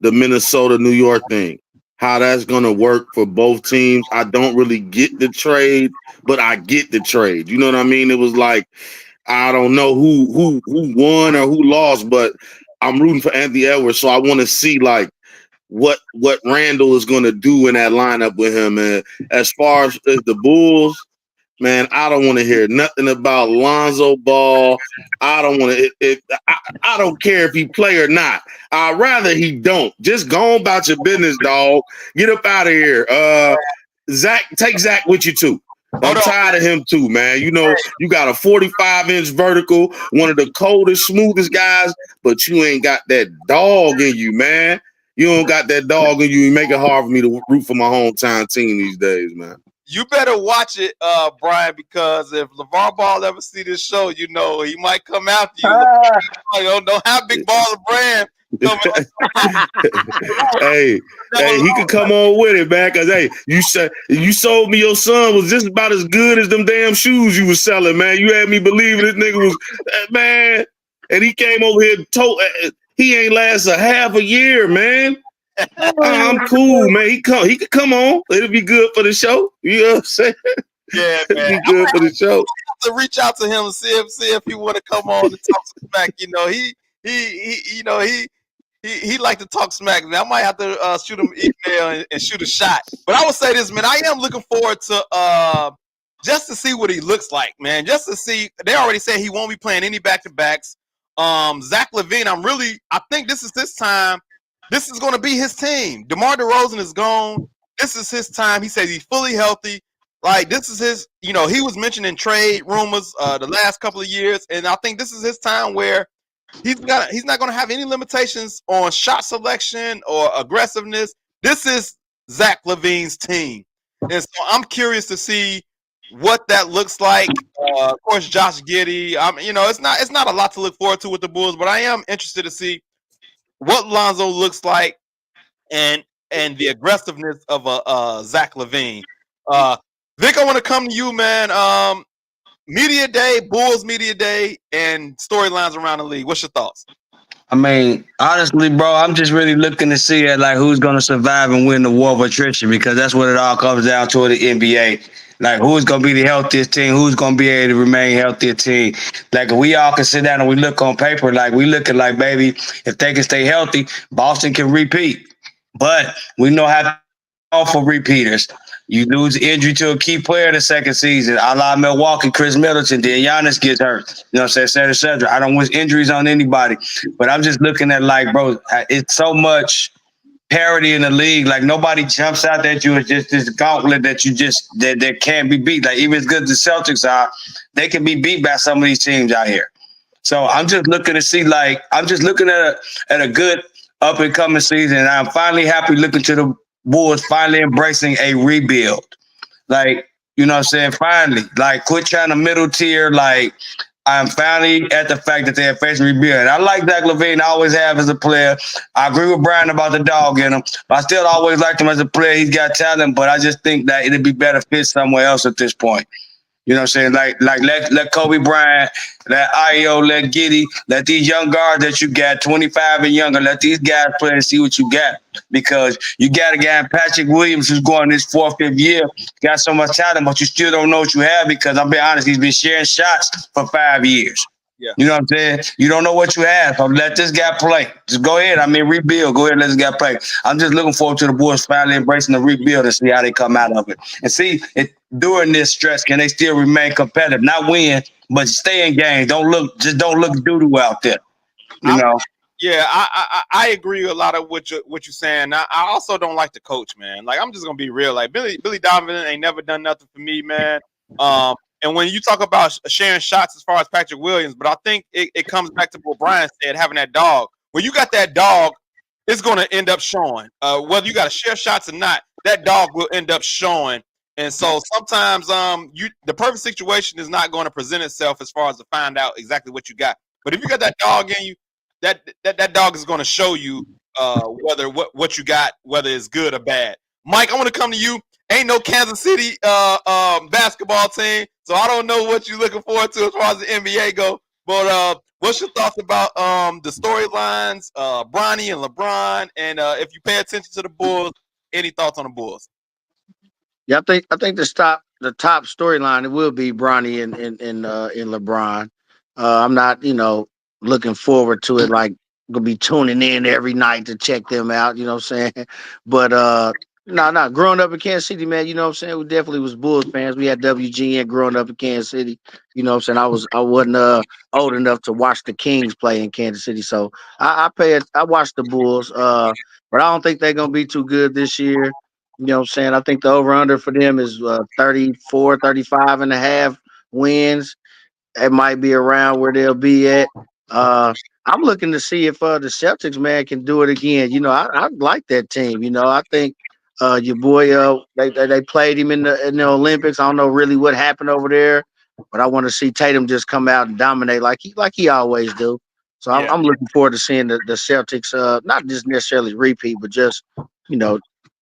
the Minnesota New York thing, how that's going to work for both teams. I don't really get the trade, but I get the trade. You know what I mean? It was like I don't know who won or who lost, but I'm rooting for Anthony Edwards, so I want to see like what Randall is going to do in that lineup with him. And as far as the Bulls, man, I don't want to hear nothing about Lonzo Ball. I don't want to. I don't care if he play or not. I'd rather he don't. Just go on about your business, dog. Get up out of here. Zach, take Zach with you too. I'm tired of him too, man. You got a 45-inch vertical, one of the coldest, smoothest guys, but you ain't got that dog in you, man. You don't got that dog in you. You make it hard for me to root for my hometown team these days, man. You better watch it, Brian, because if LeVar Ball ever see this show, he might come after you. Don't have Big Baller Brand. Hey, he could come on with it, man. Cause you sold me your son was just about as good as them damn shoes you was selling, man. You had me believing this nigga was, man. And he came over here and told he ain't last a half a year, man. I'm cool, man. He could come on. It'll be good for the show. You know what I'm saying? Yeah, It'll man. be good for the show. To reach out to him and see if he want to come on and talk smack. He like to talk smack. Man, I might have to shoot him an email and shoot a shot. But I would say this, man. I am looking forward to just to see what he looks like, man. Just to see. They already said he won't be playing any back-to-backs. Zach LaVine, I think this is his time. This is going to be his team. DeMar DeRozan is gone. This is his time. He says he's fully healthy. Like, this is his, he was mentioned in trade rumors the last couple of years, and I think this is his time where he's not going to have any limitations on shot selection or aggressiveness. This is Zach LaVine's team. And so I'm curious to see what that looks like. Of course, Josh Giddey, it's not a lot to look forward to with the Bulls, but I am interested to see what Lonzo looks like and the aggressiveness of Zach LaVine. Vic, I want to come to you, man. Media day, Bulls media day, and storylines around the league. What's your thoughts? I mean, honestly, bro, I'm just really looking to see at like who's gonna survive and win the war of attrition because that's what it all comes down to in the NBA. Like who's gonna be the healthiest team, who's gonna be able to remain healthiest team. Like if we all can sit down and we look on paper, like we looking like baby, if they can stay healthy, Boston can repeat. But we know how for repeaters. You lose injury to a key player in the second season, a la Milwaukee, Chris Middleton, then Giannis gets hurt. You know what I'm saying? Et cetera, et cetera. I don't wish injuries on anybody, but I'm just looking at like, bro, it's so much parity in the league. Like nobody jumps out at you. It's just this gauntlet that you just that can't be beat. Like even as good as the Celtics are, they can be beat by some of these teams out here. So I'm just looking to see, like, I'm just looking at a good up and coming season. And I'm finally happy looking to the Bulls finally embracing a rebuild. Like, you know what I'm saying? Finally, like, quit trying to middle tier. Like, I'm finally at the fact that they're facing rebuild. And I like Zach LaVine, I always have as a player. I agree with Brian about the dog in him. I still always liked him as a player. He's got talent, but I just think that it'd be better fit somewhere else at this point. You know what I'm saying? Like let Kobe Bryant, let Ayo, let Giddy, let these young guards that you got, 25 and younger, let these guys play and see what you got. Because you got a guy in Patrick Williams who's going his fourth, fifth year, got so much talent, but you still don't know what you have because I'm being honest, he's been sharing shots for 5 years. Yeah. You know what I'm saying? You don't know what you have. So let this guy play. Just go ahead. I mean, rebuild. Go ahead and let this guy play. I'm just looking forward to the Bulls finally embracing the rebuild and see how they come out of it. And see it during this stretch, can they still remain competitive? Not win, but stay in games. Don't look doo-doo out there. You know? Yeah, I agree with a lot of what you're saying. I also don't like the coach, man. Like I'm just gonna be real. Like Billy Donovan ain't never done nothing for me, man. And when you talk about sharing shots as far as Patrick Williams, but I think it comes back to what Brian said, having that dog. When you got that dog, it's going to end up showing. Whether you got to share shots or not, that dog will end up showing. And so sometimes the perfect situation is not going to present itself as far as to find out exactly what you got. But if you got that dog in you, that dog is going to show you whether what you got, whether it's good or bad. Mike, I want to come to you. Ain't no Kansas City basketball team, so I don't know what you're looking forward to as far as the NBA go. But what's your thoughts about the storylines, Bronny and LeBron, and if you pay attention to the Bulls, any thoughts on the Bulls? Yeah, I think the top storyline it will be Bronny and LeBron. I'm not looking forward to it like gonna be tuning in every night to check them out. You know what I'm saying? But no. Growing up in Kansas City, man, you know what I'm saying? We definitely was Bulls fans. We had WGN growing up in Kansas City. You know what I'm saying? I wasn't old enough to watch the Kings play in Kansas City, so I watched the Bulls. But I don't think they're gonna be too good this year. You know what I'm saying? I think the over under for them is 34, 35 and a half wins. It might be around where they'll be at. I'm looking to see if the Celtics man can do it again. You know, I like that team. You know, I think your boy they played him in the Olympics. I don't know really what happened over there, but I want to see Tatum just come out and dominate like he always do. So I'm looking forward to seeing the Celtics not just necessarily repeat, but just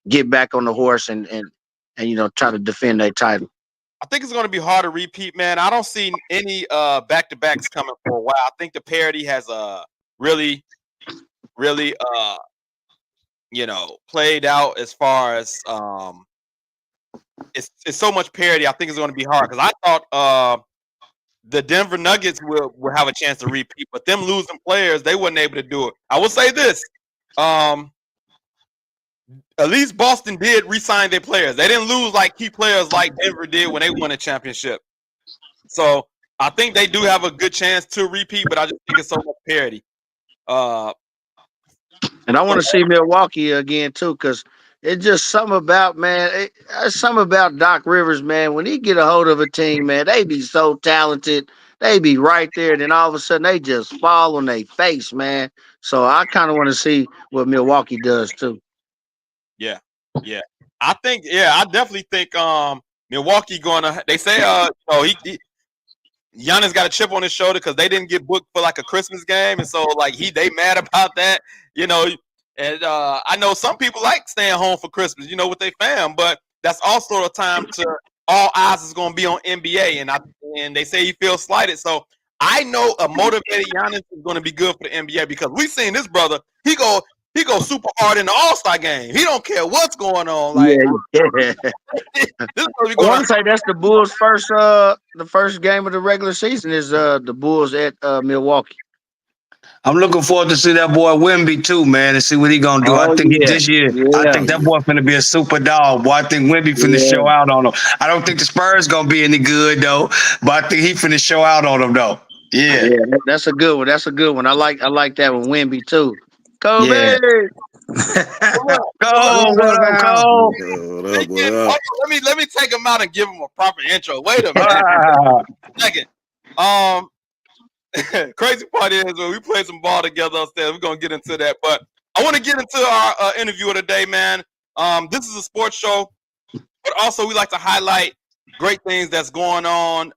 get back on the horse and try to defend their title. I think it's going to be hard to repeat, man. I don't see any back-to-backs coming for a while. I think the parity has really played out as far as it's so much parity. I think it's going to be hard because I thought the Denver Nuggets will have a chance to repeat, but them losing players, they weren't able to do it. I will say this. At least Boston did re-sign their players. They didn't lose like key players like Denver did when they won a championship. So I think they do have a good chance to repeat, but I just think it's so much parity. And I want to see Milwaukee again too, because it's just something about it's something about Doc Rivers, man. When he get a hold of a team, man, they be so talented. They be right there, then all of a sudden they just fall on their face, man. So I kind of want to see what Milwaukee does too. Yeah. I definitely think Milwaukee gonna. They say Giannis got a chip on his shoulder because they didn't get booked for like a Christmas game, and so like they mad about that, And I know some people like staying home for Christmas, with their fam, but that's also a time to all eyes is gonna be on NBA, and they say he feels slighted. So I know a motivated Giannis is going to be good for the NBA because we've seen this brother. He go super hard in the All-Star game. He don't care what's going on. Like Yeah. this is I going want to to say that's the Bulls' first game of the regular season is the Bulls at Milwaukee. I'm looking forward to see that boy Wemby too, man, and see what he gonna do. I Oh think yeah, this year, I yeah, think that boy finna be a super dog. Boy, I think Wemby finna yeah, show out on him. I don't think the Spurs gonna be any good though, but I think he finna show out on them though. Yeah, yeah. That's a good one. That's a good one. I like that one. Wemby too. Kobe. yeah. Cole, What's what up, up, Al? Cole? What up? What Speaking, up? let me take him out and give him a proper intro. Wait a minute, Ah, second. Crazy part is when we played some ball together upstairs. We're gonna get into that, but I want to get into our interview of the day, man. This is a sports show, but also we like to highlight great things that's going on,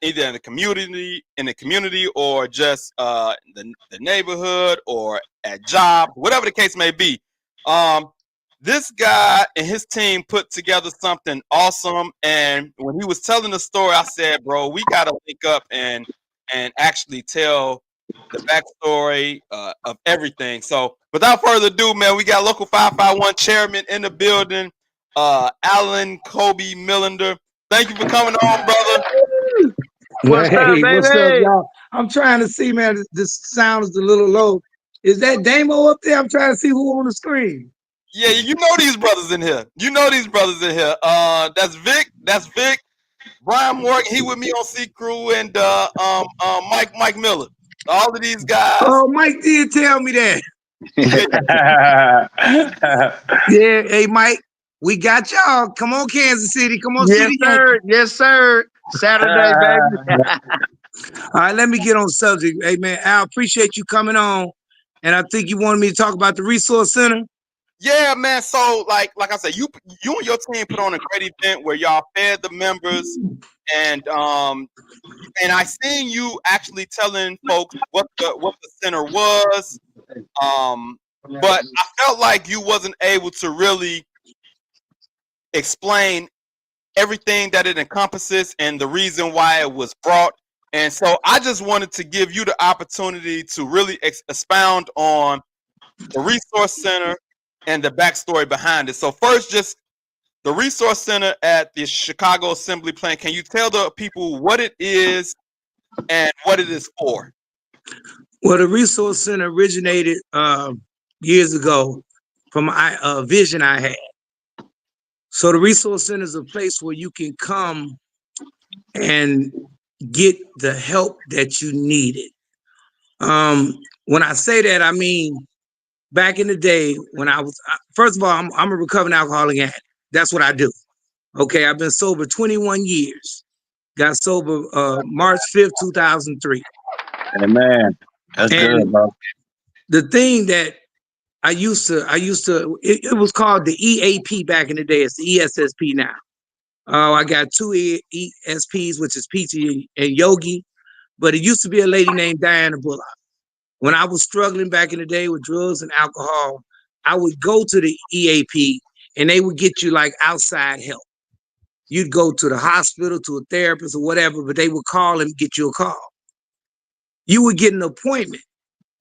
either in the community, or just the neighborhood, or at job, whatever the case may be. This guy and his team put together something awesome, and when he was telling the story, I said, "Bro, we gotta link up and actually tell the backstory of everything." So, without further ado, man, we got Local 551 chairman in the building, Alan Kobe Millender. Thank you for coming on, brother. What's up, Hey, what's up, baby? y'all? I'm trying to see, man. This sound is a little low. Is that Damo up there? I'm trying to see who on the screen. Yeah, you know these brothers in here. That's Vic. That's Vic. Brian Morgan. He with me on C Crew, and Mike Miller. All of these guys. Oh, Mike did tell me that. yeah. Yeah, hey, Mike, we got y'all. Come on, Kansas City. Come on, Yes, City Yankees. sir. Yes, sir. Saturday, baby. All right, let me get on subject. Hey, man, Al, appreciate you coming on. And I think you wanted me to talk about the Resource Center. Yeah, man. So, like I said, you and your team put on a great event where y'all fed the members, and I seen you actually telling folks what the center was. But I felt like you wasn't able to really explain everything that it encompasses and the reason why it was brought. And so I just wanted to give you the opportunity to really expound on the Resource Center and the backstory behind it. So first, just the Resource Center at the Chicago Assembly Plant. Can you tell the people what it is and what it is for? Well, the Resource Center originated years ago from a vision I had. So the Resource Center is a place where you can come and get the help that you needed. When I say that, I mean back in the day when I was, first of all, I'm a recovering alcoholic addict. That's what I do. Okay, I've been sober 21 years. Got sober March 5th, 2003. Hey, man, that's And good, bro. the thing that I used to, it was called the EAP back in the day. It's the ESSP now. I got two ESPs, which is Peachy and Yogi, but it used to be a lady named Diana Bullock. When I was struggling back in the day with drugs and alcohol, I would go to the EAP and they would get you like outside help. You'd go to the hospital, to a therapist or whatever, but they would call and get you a call. You would get an appointment,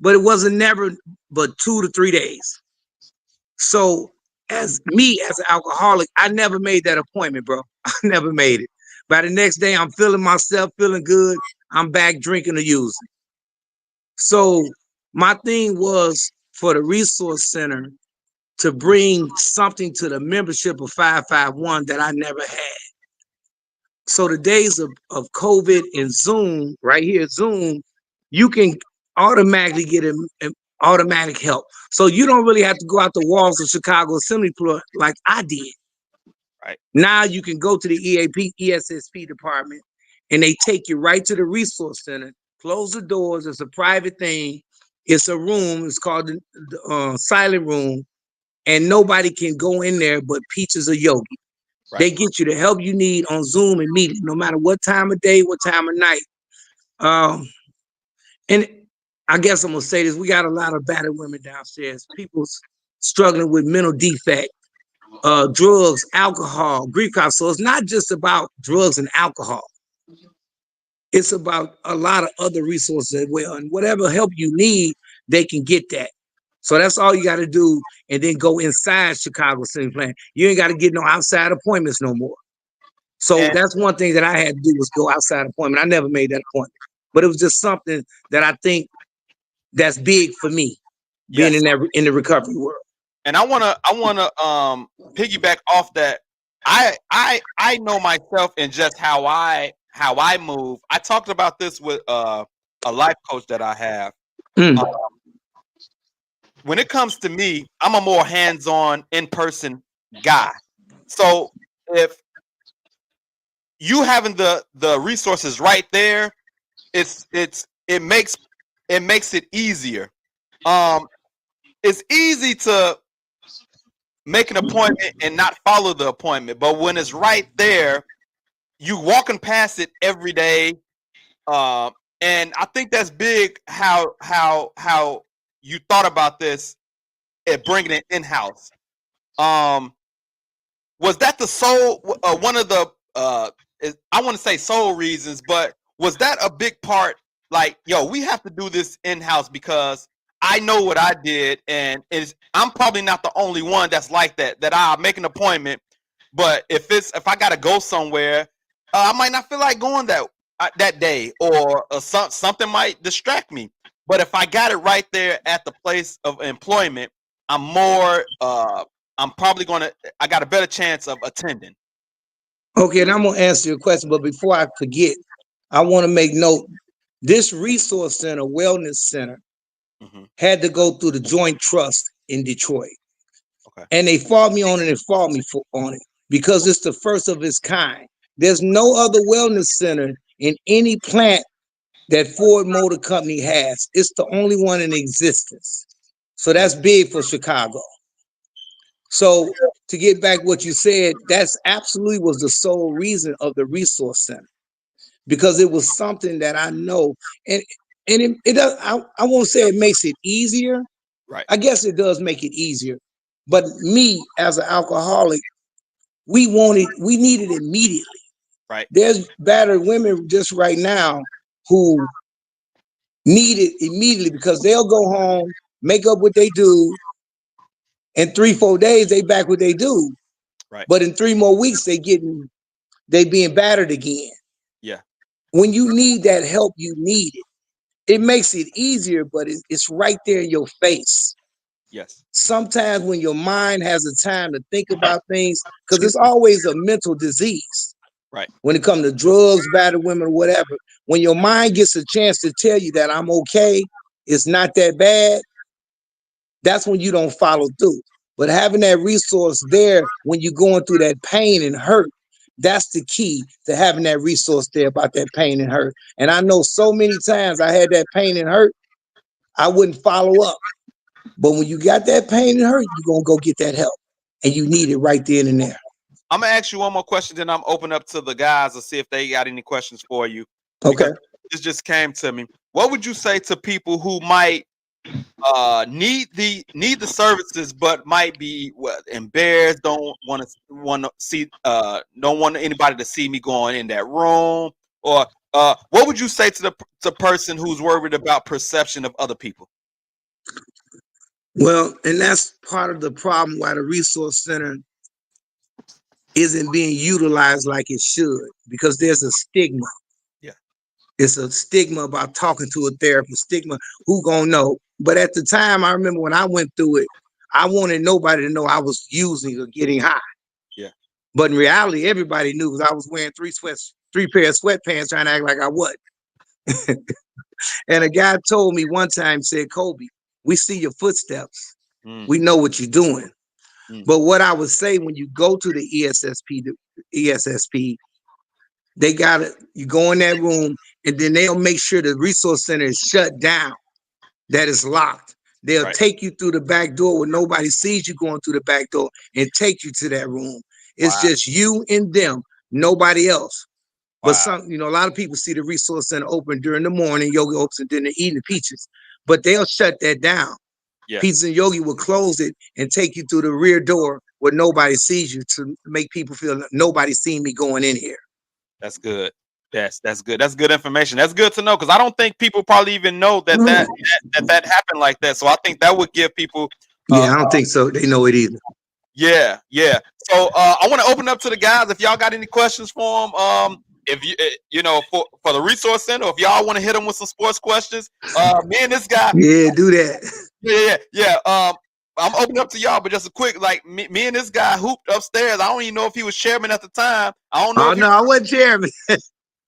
but it wasn't never but 2 to 3 days. So as me, as an alcoholic, I never made that appointment, bro. I never made it. By the next day, I'm feeling myself, feeling good. I'm back drinking or using. So my thing was for the Resource Center to bring something to the membership of 551 that I never had. So the days of COVID and Zoom, right here, Zoom, you can automatically get an automatic help. So you don't really have to go out the walls of Chicago Assembly Plant like I did. Right. Now you can go to the EAP, ESSP department, and they take you right to the Resource Center, close the doors. It's a private thing. It's a room. It's called the silent room. And nobody can go in there but Peaches or Yogi. Right. They get you the help you need on Zoom immediately, no matter what time of day, what time of night. And I guess I'm gonna say this: we got a lot of battered women downstairs. People struggling with mental defect, drugs, alcohol, grief counseling. So it's not just about drugs and alcohol. it's about a lot of other resources as well. And whatever help you need, they can get that. So that's all you got to do, and then go inside Chicago City Plan. You ain't got to get no outside appointments no more. So And that's one thing that I had to do was go outside appointment. I never made that appointment, but it was just something that I think that's big for me, being yes, in the recovery world. and I wanna piggyback off that. I know myself and just how I move. I talked about this with a life coach that I have. Mm. When it comes to me, I'm a more hands-on, in-person guy. So if you having the resources right there, it makes it easier. It's easy to make an appointment and not follow the appointment, but when it's right there, you walking past it every day. And I think that's big. How you thought about this at bringing it in house. Was that the sole one of the I want to say sole reasons, but was that a big part? Like, yo, we have to do this in house because I know what I did, and I'm probably not the only one that's like that. That I make an appointment, but if I gotta go somewhere, I might not feel like going that day, or something might distract me. But if I got it right there at the place of employment, I'm more. I'm probably I got a better chance of attending. Okay, and I'm gonna answer your question, but before I forget, I want to make note: this resource center, wellness center, Mm-hmm. had to go through the Joint Trust in Detroit, Okay. and they fought me on it and fought me on it because it's the first of its kind. There's no other wellness center in any plant that Ford Motor Company has. It's the only one in existence. So that's big for Chicago. So to get back what you said, that's absolutely was the sole reason of the resource center, because it was something that I know, and it does. I won't say it makes it easier. Right. I guess it does make it easier, but me as an alcoholic, we need it immediately. Right. There's battered women just right now who need it immediately because they'll go home, make up what they do. In 3-4 days, they back what they do. Right. But in 3 more weeks, they being battered again. Yeah. When you need that help, you need it. It makes it easier, but it's right there in your face. Yes. Sometimes when your mind has a time to think about things, because it's always a mental disease. Right. When it comes to drugs, battered women, whatever, when your mind gets a chance to tell you that I'm okay, it's not that bad, that's when you don't follow through. But having that resource there when you're going through that pain and hurt, that's the key to having that resource there about that pain and hurt. And I know so many times I had that pain and hurt, I wouldn't follow up. But when you got that pain and hurt, you're going to go get that help. And you need it right then and there. I'm gonna ask you one more question, then I'm open up to the guys to see if they got any questions for you. Okay. Because this just came to me. What would you say to people who might need the services but might be embarrassed, don't want to see don't want anybody to see me going in that room, or what would you say to the person who's worried about perception of other people? Well, and that's part of the problem why the resource center isn't being utilized like it should, because there's a stigma. Yeah. It's a stigma about talking to a therapist, stigma, who gonna know? But at the time, I remember when I went through it, I wanted nobody to know I was using or getting high. Yeah. But in reality, everybody knew, because I was wearing 3 pair of sweatpants trying to act like I wasn't. And a guy told me one time, said, Kobe, we see your footsteps. We know what you're doing. But what I would say, when you go to the ESSP, they you go in that room, and then they'll make sure the resource center is shut down, that is locked. They'll take you through the back door where nobody sees you going through the back door, and take you to that room. It's just you and them, nobody else. But a lot of people see the resource center open during the morning, yoga opens, and then they're eating peaches. But they'll shut that down. Yeah. Pizza and Yogi will close it and take you through the rear door where nobody sees you, to make people feel like nobody's seen me going in here. That's good. That's good. That's good information. That's good to know because I don't think people probably even know that happened like that. So I think that would give people. Yeah, I don't think so. They know it either. Yeah. So I want to open up to the guys. If y'all got any questions for them, if you for the resource center, if y'all want to hit them with some sports questions, me and this guy. Yeah, do that. Yeah. I'm opening up to y'all, but just a quick, like me and this guy hooped upstairs. I don't even know if he was chairman at the time. I don't know. Oh no, I wasn't chairman.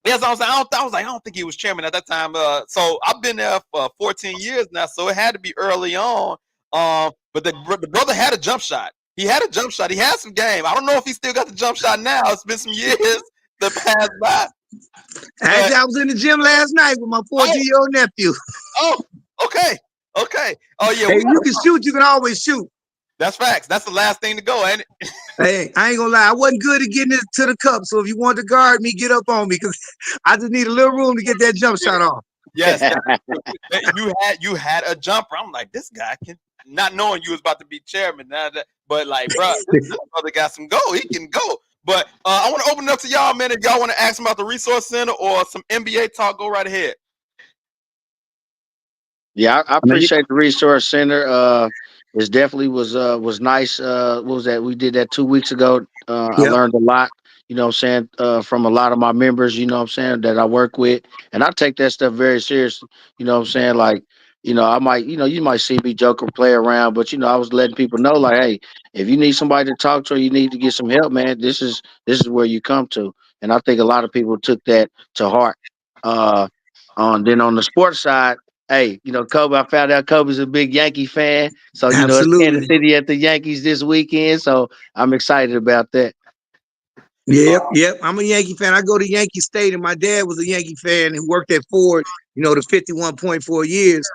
Yes, I was like, I don't think he was chairman at that time. So I've been there for 14 years now, so it had to be early on. But the brother had a jump shot. He had a jump shot. He had some game. I don't know if he still got the jump shot now. It's been some years that passed by. Actually, I was in the gym last night with my 14-year-old nephew. Oh, okay. Oh yeah. Hey, you can shoot. You can always shoot. That's facts. That's the last thing to go, ain't it? Hey, I ain't gonna lie. I wasn't good at getting it to the cup. So if you want to guard me, get up on me because I just need a little room to get that jump shot off. Yes, you had a jumper. I'm like, this guy can, not knowing you was about to be chairman. But like, bro, this brother got some go. He can go. But I want to open it up to y'all, man. If y'all want to ask him about the resource center or some NBA talk, go right ahead. Yeah, I appreciate the resource center. It definitely was nice. What was that? We did that 2 weeks ago. I learned a lot, you know what I'm saying, from a lot of my members, you know what I'm saying, that I work with. And I take that stuff very seriously. You know what I'm saying? Like, I might, you might see me joke or play around, but I was letting people know, like, hey, if you need somebody to talk to or you need to get some help, man, this is where you come to. And I think a lot of people took that to heart. Then on the sports side, hey, Kobe, I found out Kobe's a big Yankee fan. So, it's Kansas City at the Yankees this weekend. So I'm excited about that. Yep. I'm a Yankee fan. I go to Yankee Stadium. My dad was a Yankee fan and worked at Ford, the 51.4 years.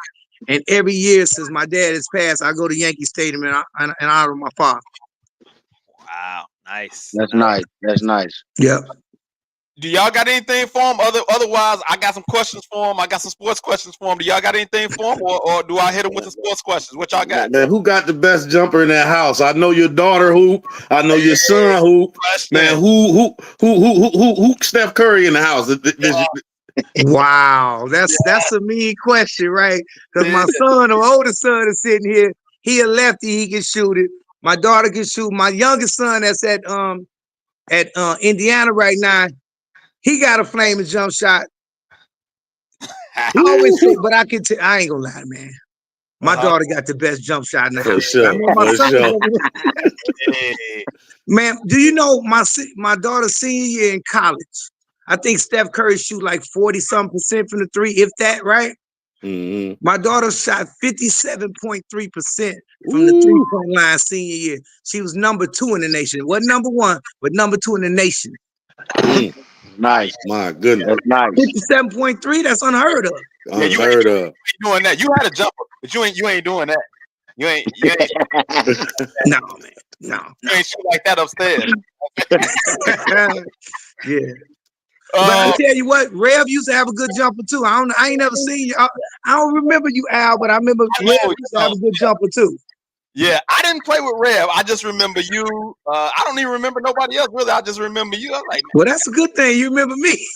And every year since my dad has passed, I go to Yankee Stadium and honor my father. Wow. Nice. That's nice. Yep. Do y'all got anything for him? Otherwise, I got some questions for him. I got some sports questions for him. Do y'all got anything for him, or do I hit him with the sports questions? What y'all got? Man, who got the best jumper in that house? I know your daughter hoop. I know your son hoop. Man, who Steph Curry in the house? Wow, that's a mean question, right? Because my son, the oldest son, is sitting here. He a lefty. He can shoot it. My daughter can shoot. My youngest son, that's at Indiana right now. He got a flaming jump shot. I always say, but I ain't gonna lie, man. My daughter got the best jump shot in the house. Sure. I know my son. Man, do you know my daughter's senior year in college? I think Steph Curry shoot like 40-something% from the three, if that, right? Mm-hmm. My daughter shot 57.3% from the 3-point line senior year. She was number 2 in the nation. It wasn't number 1, but number 2 in the nation. Nice. My goodness. That's nice. 57.3, that's unheard of. Unheard of. Doing that. You had a jumper, but you ain't doing that. You ain't No, man. No. You ain't shoot like that upstairs. Yeah. But I tell you what, Rev used to have a good jumper too. I ain't never seen you. I don't remember you, Al, but I remember Rev used to have a good jumper too. Yeah, I didn't play with Rev. I just remember you. I don't even remember nobody else really. I just remember you. I was like, well, that's a good thing. You remember me.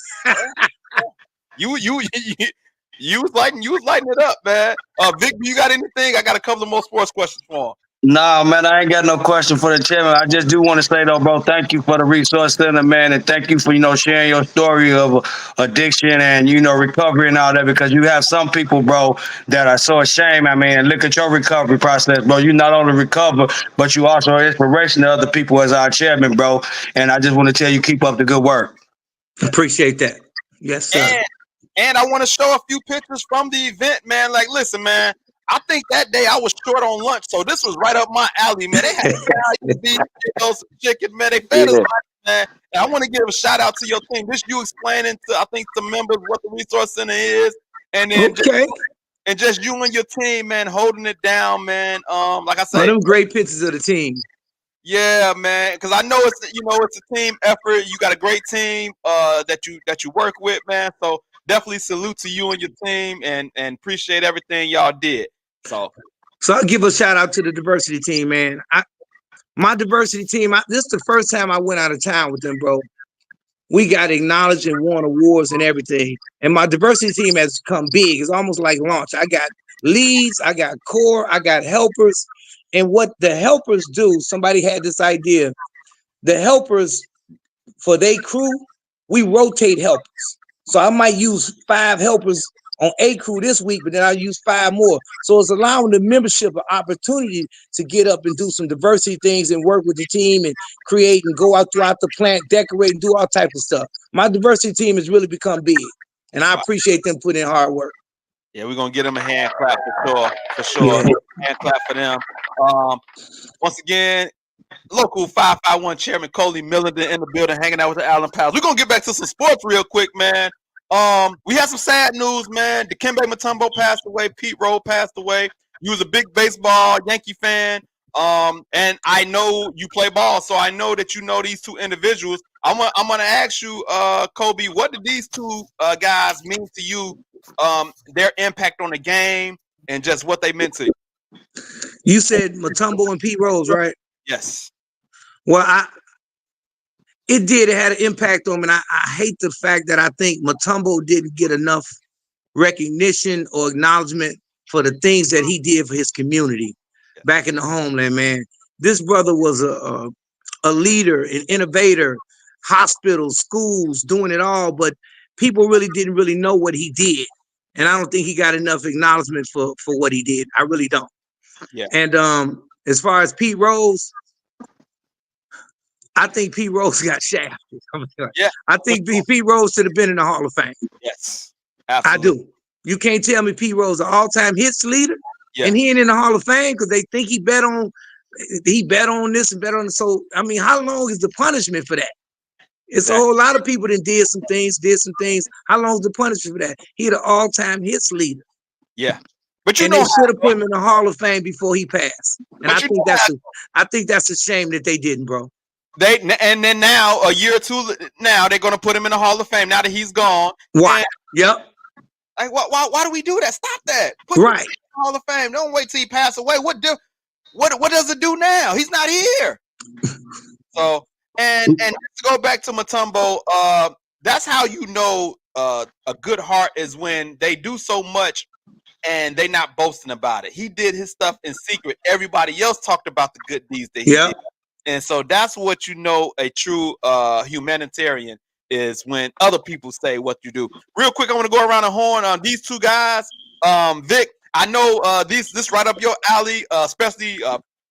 You was lighting it up, man. Vic, you got anything? I got a couple of more sports questions for him. Nah, man, I ain't got no question for the chairman. I just do want to say though, bro, thank you for the resource center, man, and thank you for sharing your story of addiction and recovery and all that, because you have some people, bro, that are so ashamed. I mean, look at your recovery process, bro. You not only recover, but you also are inspiration to other people as our chairman, bro. And I just want to tell you, keep up the good work. Appreciate that. Yes, sir. And I want to show a few pictures from the event, man. Like, listen, man. I think that day I was short on lunch, so this was right up my alley, man. They had some chicken, man. They fed us right, man. And I want to give a shout out to your team. This you explaining to, I think, some members what the resource center is, and then just you and your team, man, holding it down, man. Like I said, them great pictures of the team. Yeah, man, because I know it's a team effort. You got a great team that you work with, man. So definitely salute to you and your team, and appreciate everything y'all did. So I'll give a shout out to the diversity team, man. My diversity team, this is the first time I went out of town with them, bro. we got acknowledged and won awards and everything. And my diversity team has come big. It's almost like launch. I got leads, I got core, I got helpers. And what the helpers do, somebody had this idea. The helpers for their crew, we rotate helpers. So I might use 5 helpers on a crew this week, but then I'll use 5 more. So it's allowing the membership an opportunity to get up and do some diversity things and work with the team and create and go out throughout the plant, decorate and do all type of stuff. My diversity team has really become big, and I appreciate them putting in hard work. Yeah, we're gonna get them a hand clap for sure. Yeah. Hand clap for them. Once again, local 551 Chairman Coley Millenden in the building, hanging out with the Allen Pals. We're gonna get back to some sports real quick, man. We had some sad news, man. Dikembe Mutombo passed away. Pete Rose passed away. You was a big baseball Yankee fan. And I know you play ball, so I know that you know these two individuals. I'm gonna ask you, Kobe, what did these two guys mean to you? Their impact on the game and just what they meant to you. You said Mutombo and Pete Rose, right? Yes. Well, it did. It had an impact on me. And I hate the fact that I think Mutombo didn't get enough recognition or acknowledgement for the things that he did for his community back in the homeland, man. This brother was a leader, an innovator, hospitals, schools, doing it all, but people really didn't really know what he did. And I don't think he got enough acknowledgement for what he did. I really don't. Yeah. And as far as Pete Rose, I think Pete Rose got shafted. Yeah. I think Pete Rose should have been in the Hall of Fame. Yes. Absolutely. I do. You can't tell me Pete Rose, an all-time hits leader, Yeah. and he ain't in the Hall of Fame because they think he bet on this and bet on this. So, I mean, how long is the punishment for that? It's a whole lot of people that did some things. How long is the punishment for that? He the all-time hits leader. Yeah. But they should have put him in the Hall of Fame before he passed. And I think that's a shame that they didn't, bro. And then now, a year or two now, they're gonna put him in the Hall of Fame now that he's gone. Why? Yep. Like, why do we do that? Stop that. Put him in the Hall of Fame. Don't wait till he passes away. What does it do now? He's not here. So and to go back to Mutombo, that's how you know a good heart is when they do so much and they not boasting about it. He did his stuff in secret. Everybody else talked about the good deeds that he did. And so that's what you know a true humanitarian is, when other people say what you do. Real quick, I want to go around the horn on these two guys. Vic, I know this right up your alley, especially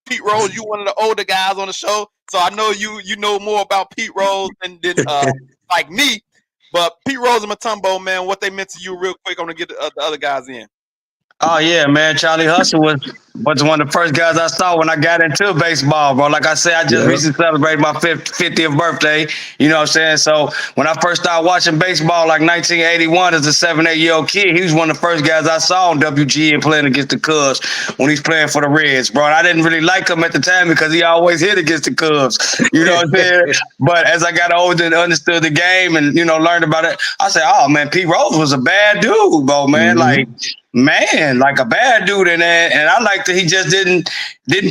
Pete Rose. You one of the older guys on the show, so I know you know more about Pete Rose than like me. But Pete Rose and Mutombo, man, what they meant to you, real quick. I'm gonna get the other guys in. Oh yeah, man. Charlie Hustle was one of the first guys I saw when I got into baseball, bro. Like I said, I just recently celebrated my 50th birthday. You know what I'm saying? So when I first started watching baseball, like 1981, as a 7-8-year-old kid, he was one of the first guys I saw on WGN playing against the Cubs when he's playing for the Reds, bro. And I didn't really like him at the time because he always hit against the Cubs. You know what I'm saying? But as I got older and understood the game and, learned about it, I said, oh, man, Pete Rose was a bad dude, bro, man. Like a bad dude, and I liked that he just didn't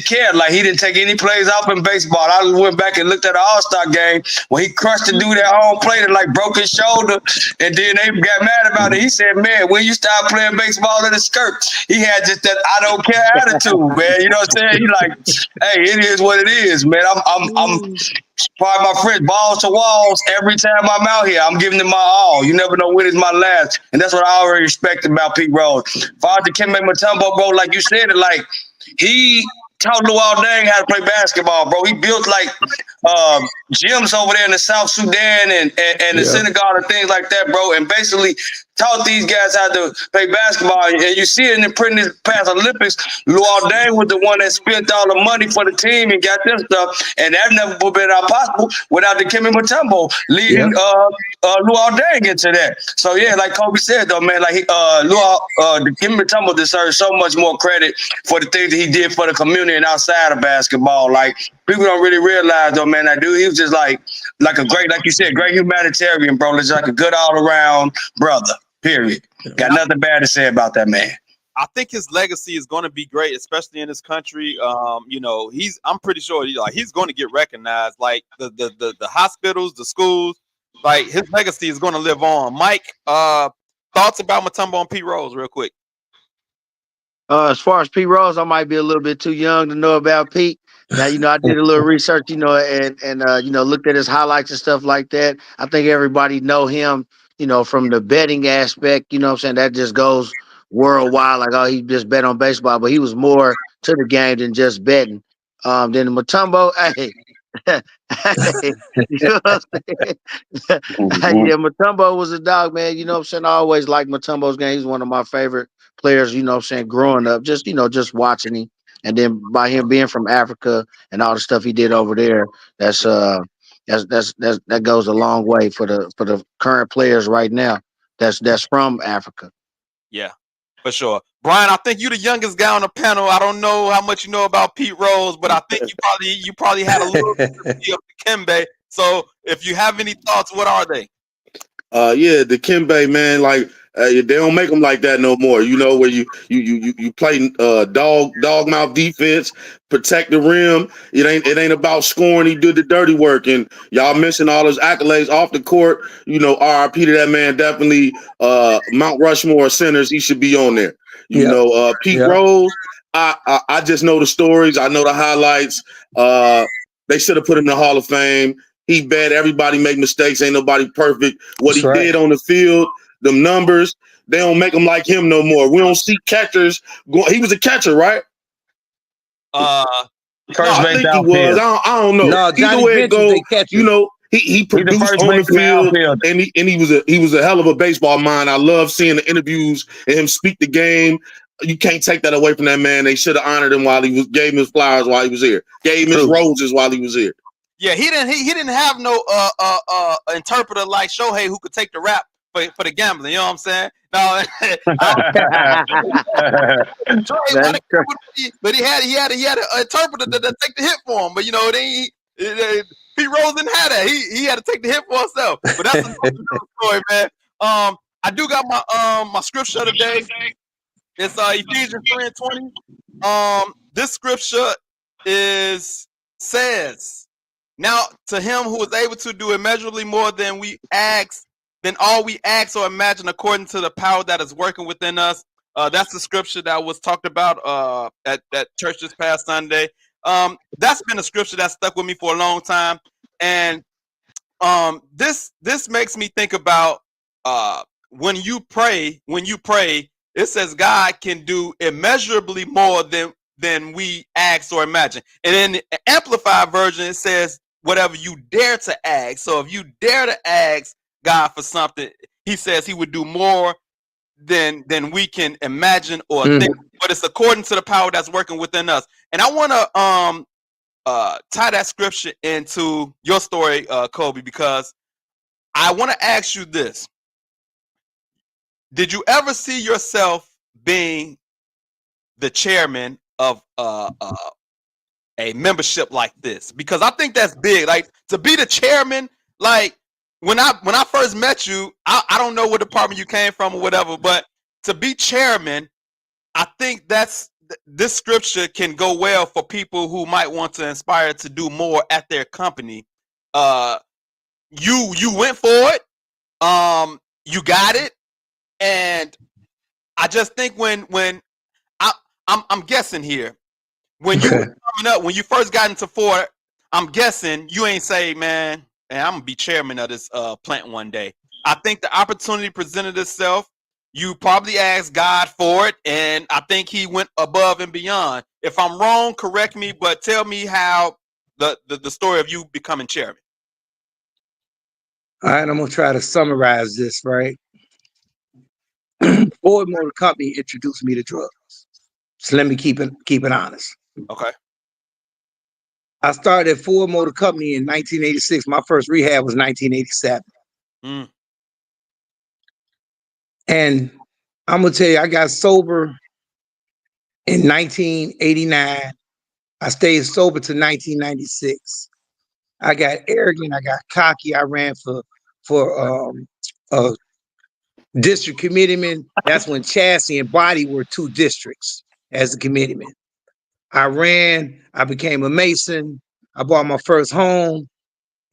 care. Like, he didn't take any plays off in baseball. I went back and looked at the All-Star game when he crushed the dude at home plate and like broke his shoulder, and then they got mad about it. He said, "Man, when you start playing baseball in a skirt," he had just that I don't care attitude, man. You know what I'm saying? He like, hey, it is what it is, man. I'm part of my friends, balls to walls. Every time I'm out here, I'm giving them my all. You never know when it's my last, and that's what I already respect about Pete Rose. Father Dikembe Mutombo, bro, like you said, like he taught Luol Deng how to play basketball, bro. He built like gyms over there in the South Sudan and the Senegal and things like that, bro. And basically taught these guys how to play basketball. And you see it in the previous past Olympics. Luol Deng was the one that spent all the money for the team and got this stuff. And that never would have been possible without Dikembe Mutombo leading Luol Deng into that. So yeah, like Kobe said though, man, like Dikembe Mutombo deserves so much more credit for the things that he did for the community and outside of basketball. Like, people don't really realize though, man, that dude, he was just like a great, like you said, great humanitarian, bro. Just like a good all around brother. Period. Got nothing bad to say about that man. I think his legacy is going to be great, especially in this country. I'm pretty sure he's going to get recognized. Like the hospitals, the schools, like his legacy is going to live on. Mike, thoughts about Mutombo and Pete Rose, real quick. As far as Pete Rose, I might be a little bit too young to know about Pete. Now, I did a little research, and looked at his highlights and stuff like that. I think everybody know him, from the betting aspect. You know what I'm saying? That just goes worldwide. Like, oh, he just bet on baseball, but he was more to the game than just betting. Then Mutombo, hey, hey, you know what I'm saying? Mhm. Yeah, Mutombo was a dog, man. You know what I'm saying? I always liked Mutombo's game. He's one of my favorite players, you know what I'm saying, growing up, just watching him. And then by him being from Africa and all the stuff he did over there, that goes a long way for the current players right now. That's from Africa. Yeah, for sure. Brian, I think you're the youngest guy on the panel. I don't know how much you know about Pete Rose, but I think you probably had a little bit of Dikembe. So if you have any thoughts, what are they? Yeah, the Kimbe, man, like they don't make them like that no more. You know, where you play dog mouth defense, protect the rim. It ain't about scoring. He did the dirty work, and y'all mentioned all his accolades off the court. RIP to that man. Definitely Mount Rushmore centers. He should be on there. Yep. Pete Yep. Rose. I just know the stories. I know the highlights. They should have put him in the Hall of Fame. He bad. Everybody make mistakes. Ain't nobody perfect. What That's he right. did on the field, them numbers, they don't make him like him no more. We don't see catchers. He was a catcher, right? Uh, First I base think he was. outfield. I don't know. No, Either Johnny way it Bench was go, a catcher. he He's the produced first on the baseman field, outfield. and he was a hell of a baseball mind. I love seeing the interviews and him speak the game. You can't take that away from that man. They should have honored him gave him his flowers while he was here, gave him his True. roses while he was here. yeah, he didn't have no interpreter like Shohei who could take the rap for the gambling. You know what I'm saying? No, That's true. but he had an interpreter that take the hit for him. But Pete Rose didn't have that. He had to take the hit for himself. But that's another story, man. I do got my scripture of the day. It's Ephesians 3:20. This scripture says, now to him who is able to do immeasurably more than all we ask or imagine, according to the power that is working within us. That's the scripture that was talked about at church this past Sunday. That's been a scripture that stuck with me for a long time, and this makes me think about when you pray. It says God can do immeasurably more than we ask or imagine. And in the Amplified version, it says whatever you dare to ask. So if you dare to ask God for something, he says he would do more than we can imagine or think. But it's according to the power that's working within us. And I want to tie that scripture into your story, Kobe, because I want to ask you this. Did you ever see yourself being the chairman of a membership like this? Because I think that's big. Like, to be the chairman, like when I first met you, I don't know what department you came from or whatever, but to be chairman, I think this scripture can go well for people who might want to inspire to do more at their company. You went for it. You got it. And I just think when I'm guessing here, when you were coming up, when you first got into Ford, I'm guessing you ain't say, man, I'm gonna be chairman of this plant one day. I think the opportunity presented itself. You probably asked God for it, and I think he went above and beyond. If I'm wrong, correct me, but tell me how the story of you becoming chairman. All right, I'm gonna try to summarize this, right? Ford Motor Company introduced me to drugs. So let me keep it honest. Okay. I started at Ford Motor Company in 1986. My first rehab was 1987. And I'm gonna tell you, I got sober in 1989. I stayed sober to 1996. I got arrogant. I got cocky. I ran for district committeeman. That's when chassis and body were two districts as a committeeman. I became a Mason. I bought my first home.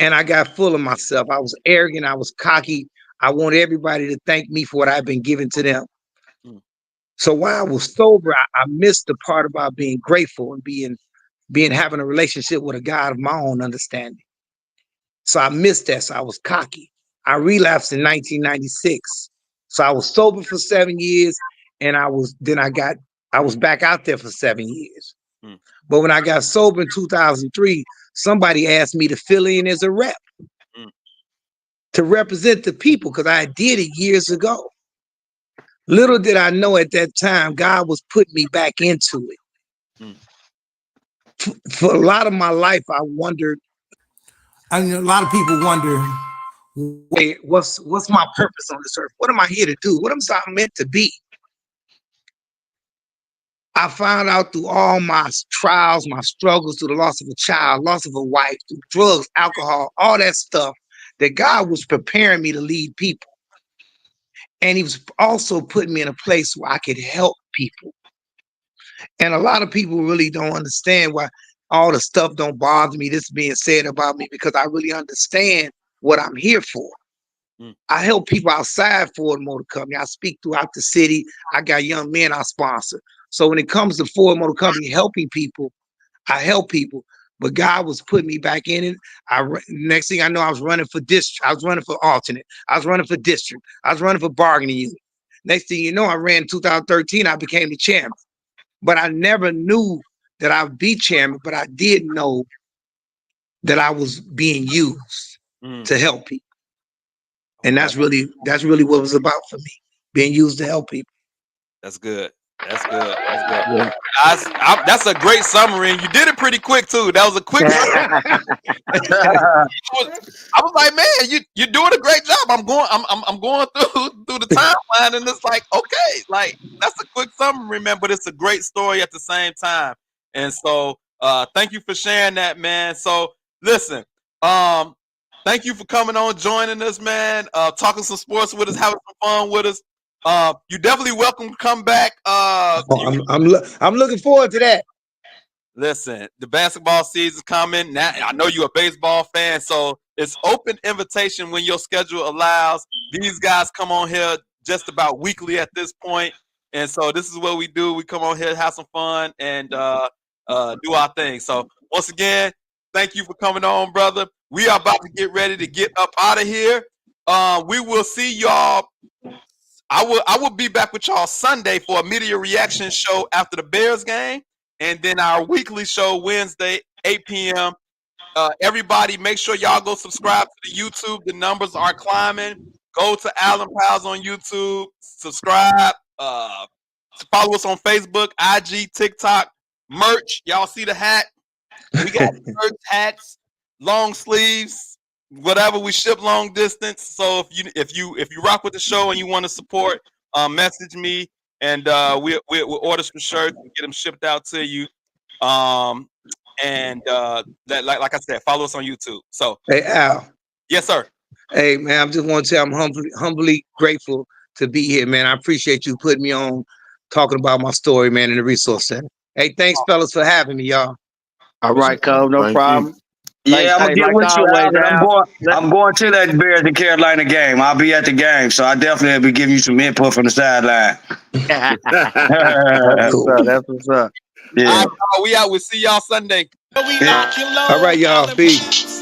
and I got full of myself. I was arrogant. I was cocky. I wanted everybody to thank me for what I've been giving to them. Mm. So while I was sober, I missed the part about being grateful and having a relationship with a God of my own understanding. So I missed that. So I was cocky. I relapsed in 1996. So I was sober for 7 years, and I was back out there for 7 years. Mm. But when I got sober in 2003, somebody asked me to fill in as a rep to represent the people because I did it years ago. Little did I know at that time, God was putting me back into it. For a lot of my life, I wondered. I mean, a lot of people wonder, wait, what's my purpose on this earth? What am I here to do? What am I meant to be? I found out through all my trials, my struggles, through the loss of a child, loss of a wife, through drugs, alcohol, all that stuff, that God was preparing me to lead people. And he was also putting me in a place where I could help people. And a lot of people really don't understand why all the stuff don't bother me, this being said about me, because I really understand what I'm here for. I help people outside Ford Motor Company. I speak throughout the city. I got young men I sponsor. So when it comes to Ford Motor Company helping people, I help people. But God was putting me back in it. Next thing I know, I was running for district. I was running for alternate. I was running for district. I was running for bargaining unit. Next thing you know, I ran in 2013. I became the chairman. But I never knew that I would be chairman. But I did know that I was being used to help people. And that's really what it was about for me, being used to help people. That's good. That's good. That's good. Yeah. That's a great summary, and you did it pretty quick too. That was a quick summary. I was like, man, you're doing a great job. I'm going through the timeline, and it's like, okay, like that's a quick summary, man, but it's a great story at the same time. And so, thank you for sharing that, man. So, listen, thank you for coming on, joining us, man. Talking some sports with us, having some fun with us. You're definitely welcome to come back. I'm looking forward to that. Listen, the basketball season's coming. Now I know you're a baseball fan, so it's open invitation when your schedule allows. These guys come on here just about weekly at this point. And so this is what we do. We come on here, have some fun, and do our thing. So once again, thank you for coming on, brother. We are about to get ready to get up out of here. We will see y'all. I will be back with y'all Sunday for a media reaction show after the Bears game, and then our weekly show Wednesday, 8 p.m. Everybody, make sure y'all go subscribe to the YouTube. The numbers are climbing. Go to Allen Powers on YouTube. Subscribe. Follow us on Facebook, IG, TikTok. Merch. Y'all see the hat? We got shirts, hats, long sleeves, whatever. We ship long distance. So if you rock with the show and you want to support, message me, and we'll order some shirts and get them shipped out to you. And like I said, follow us on YouTube. So hey Al. Yes, sir. Hey man, I just want to say I'm humbly grateful to be here, man. I appreciate you putting me on, talking about my story, man, in the resource center. Hey, thanks, fellas, for having me, y'all. All right, Cole, no problem. Yeah, I'm gonna get with you, Al. I'm going to that Bears and Carolina game. I'll be at the game, so I definitely will be giving you some input from the sideline. That's what's up. Yeah. We out. We'll see y'all Sunday. All right, y'all. Peace.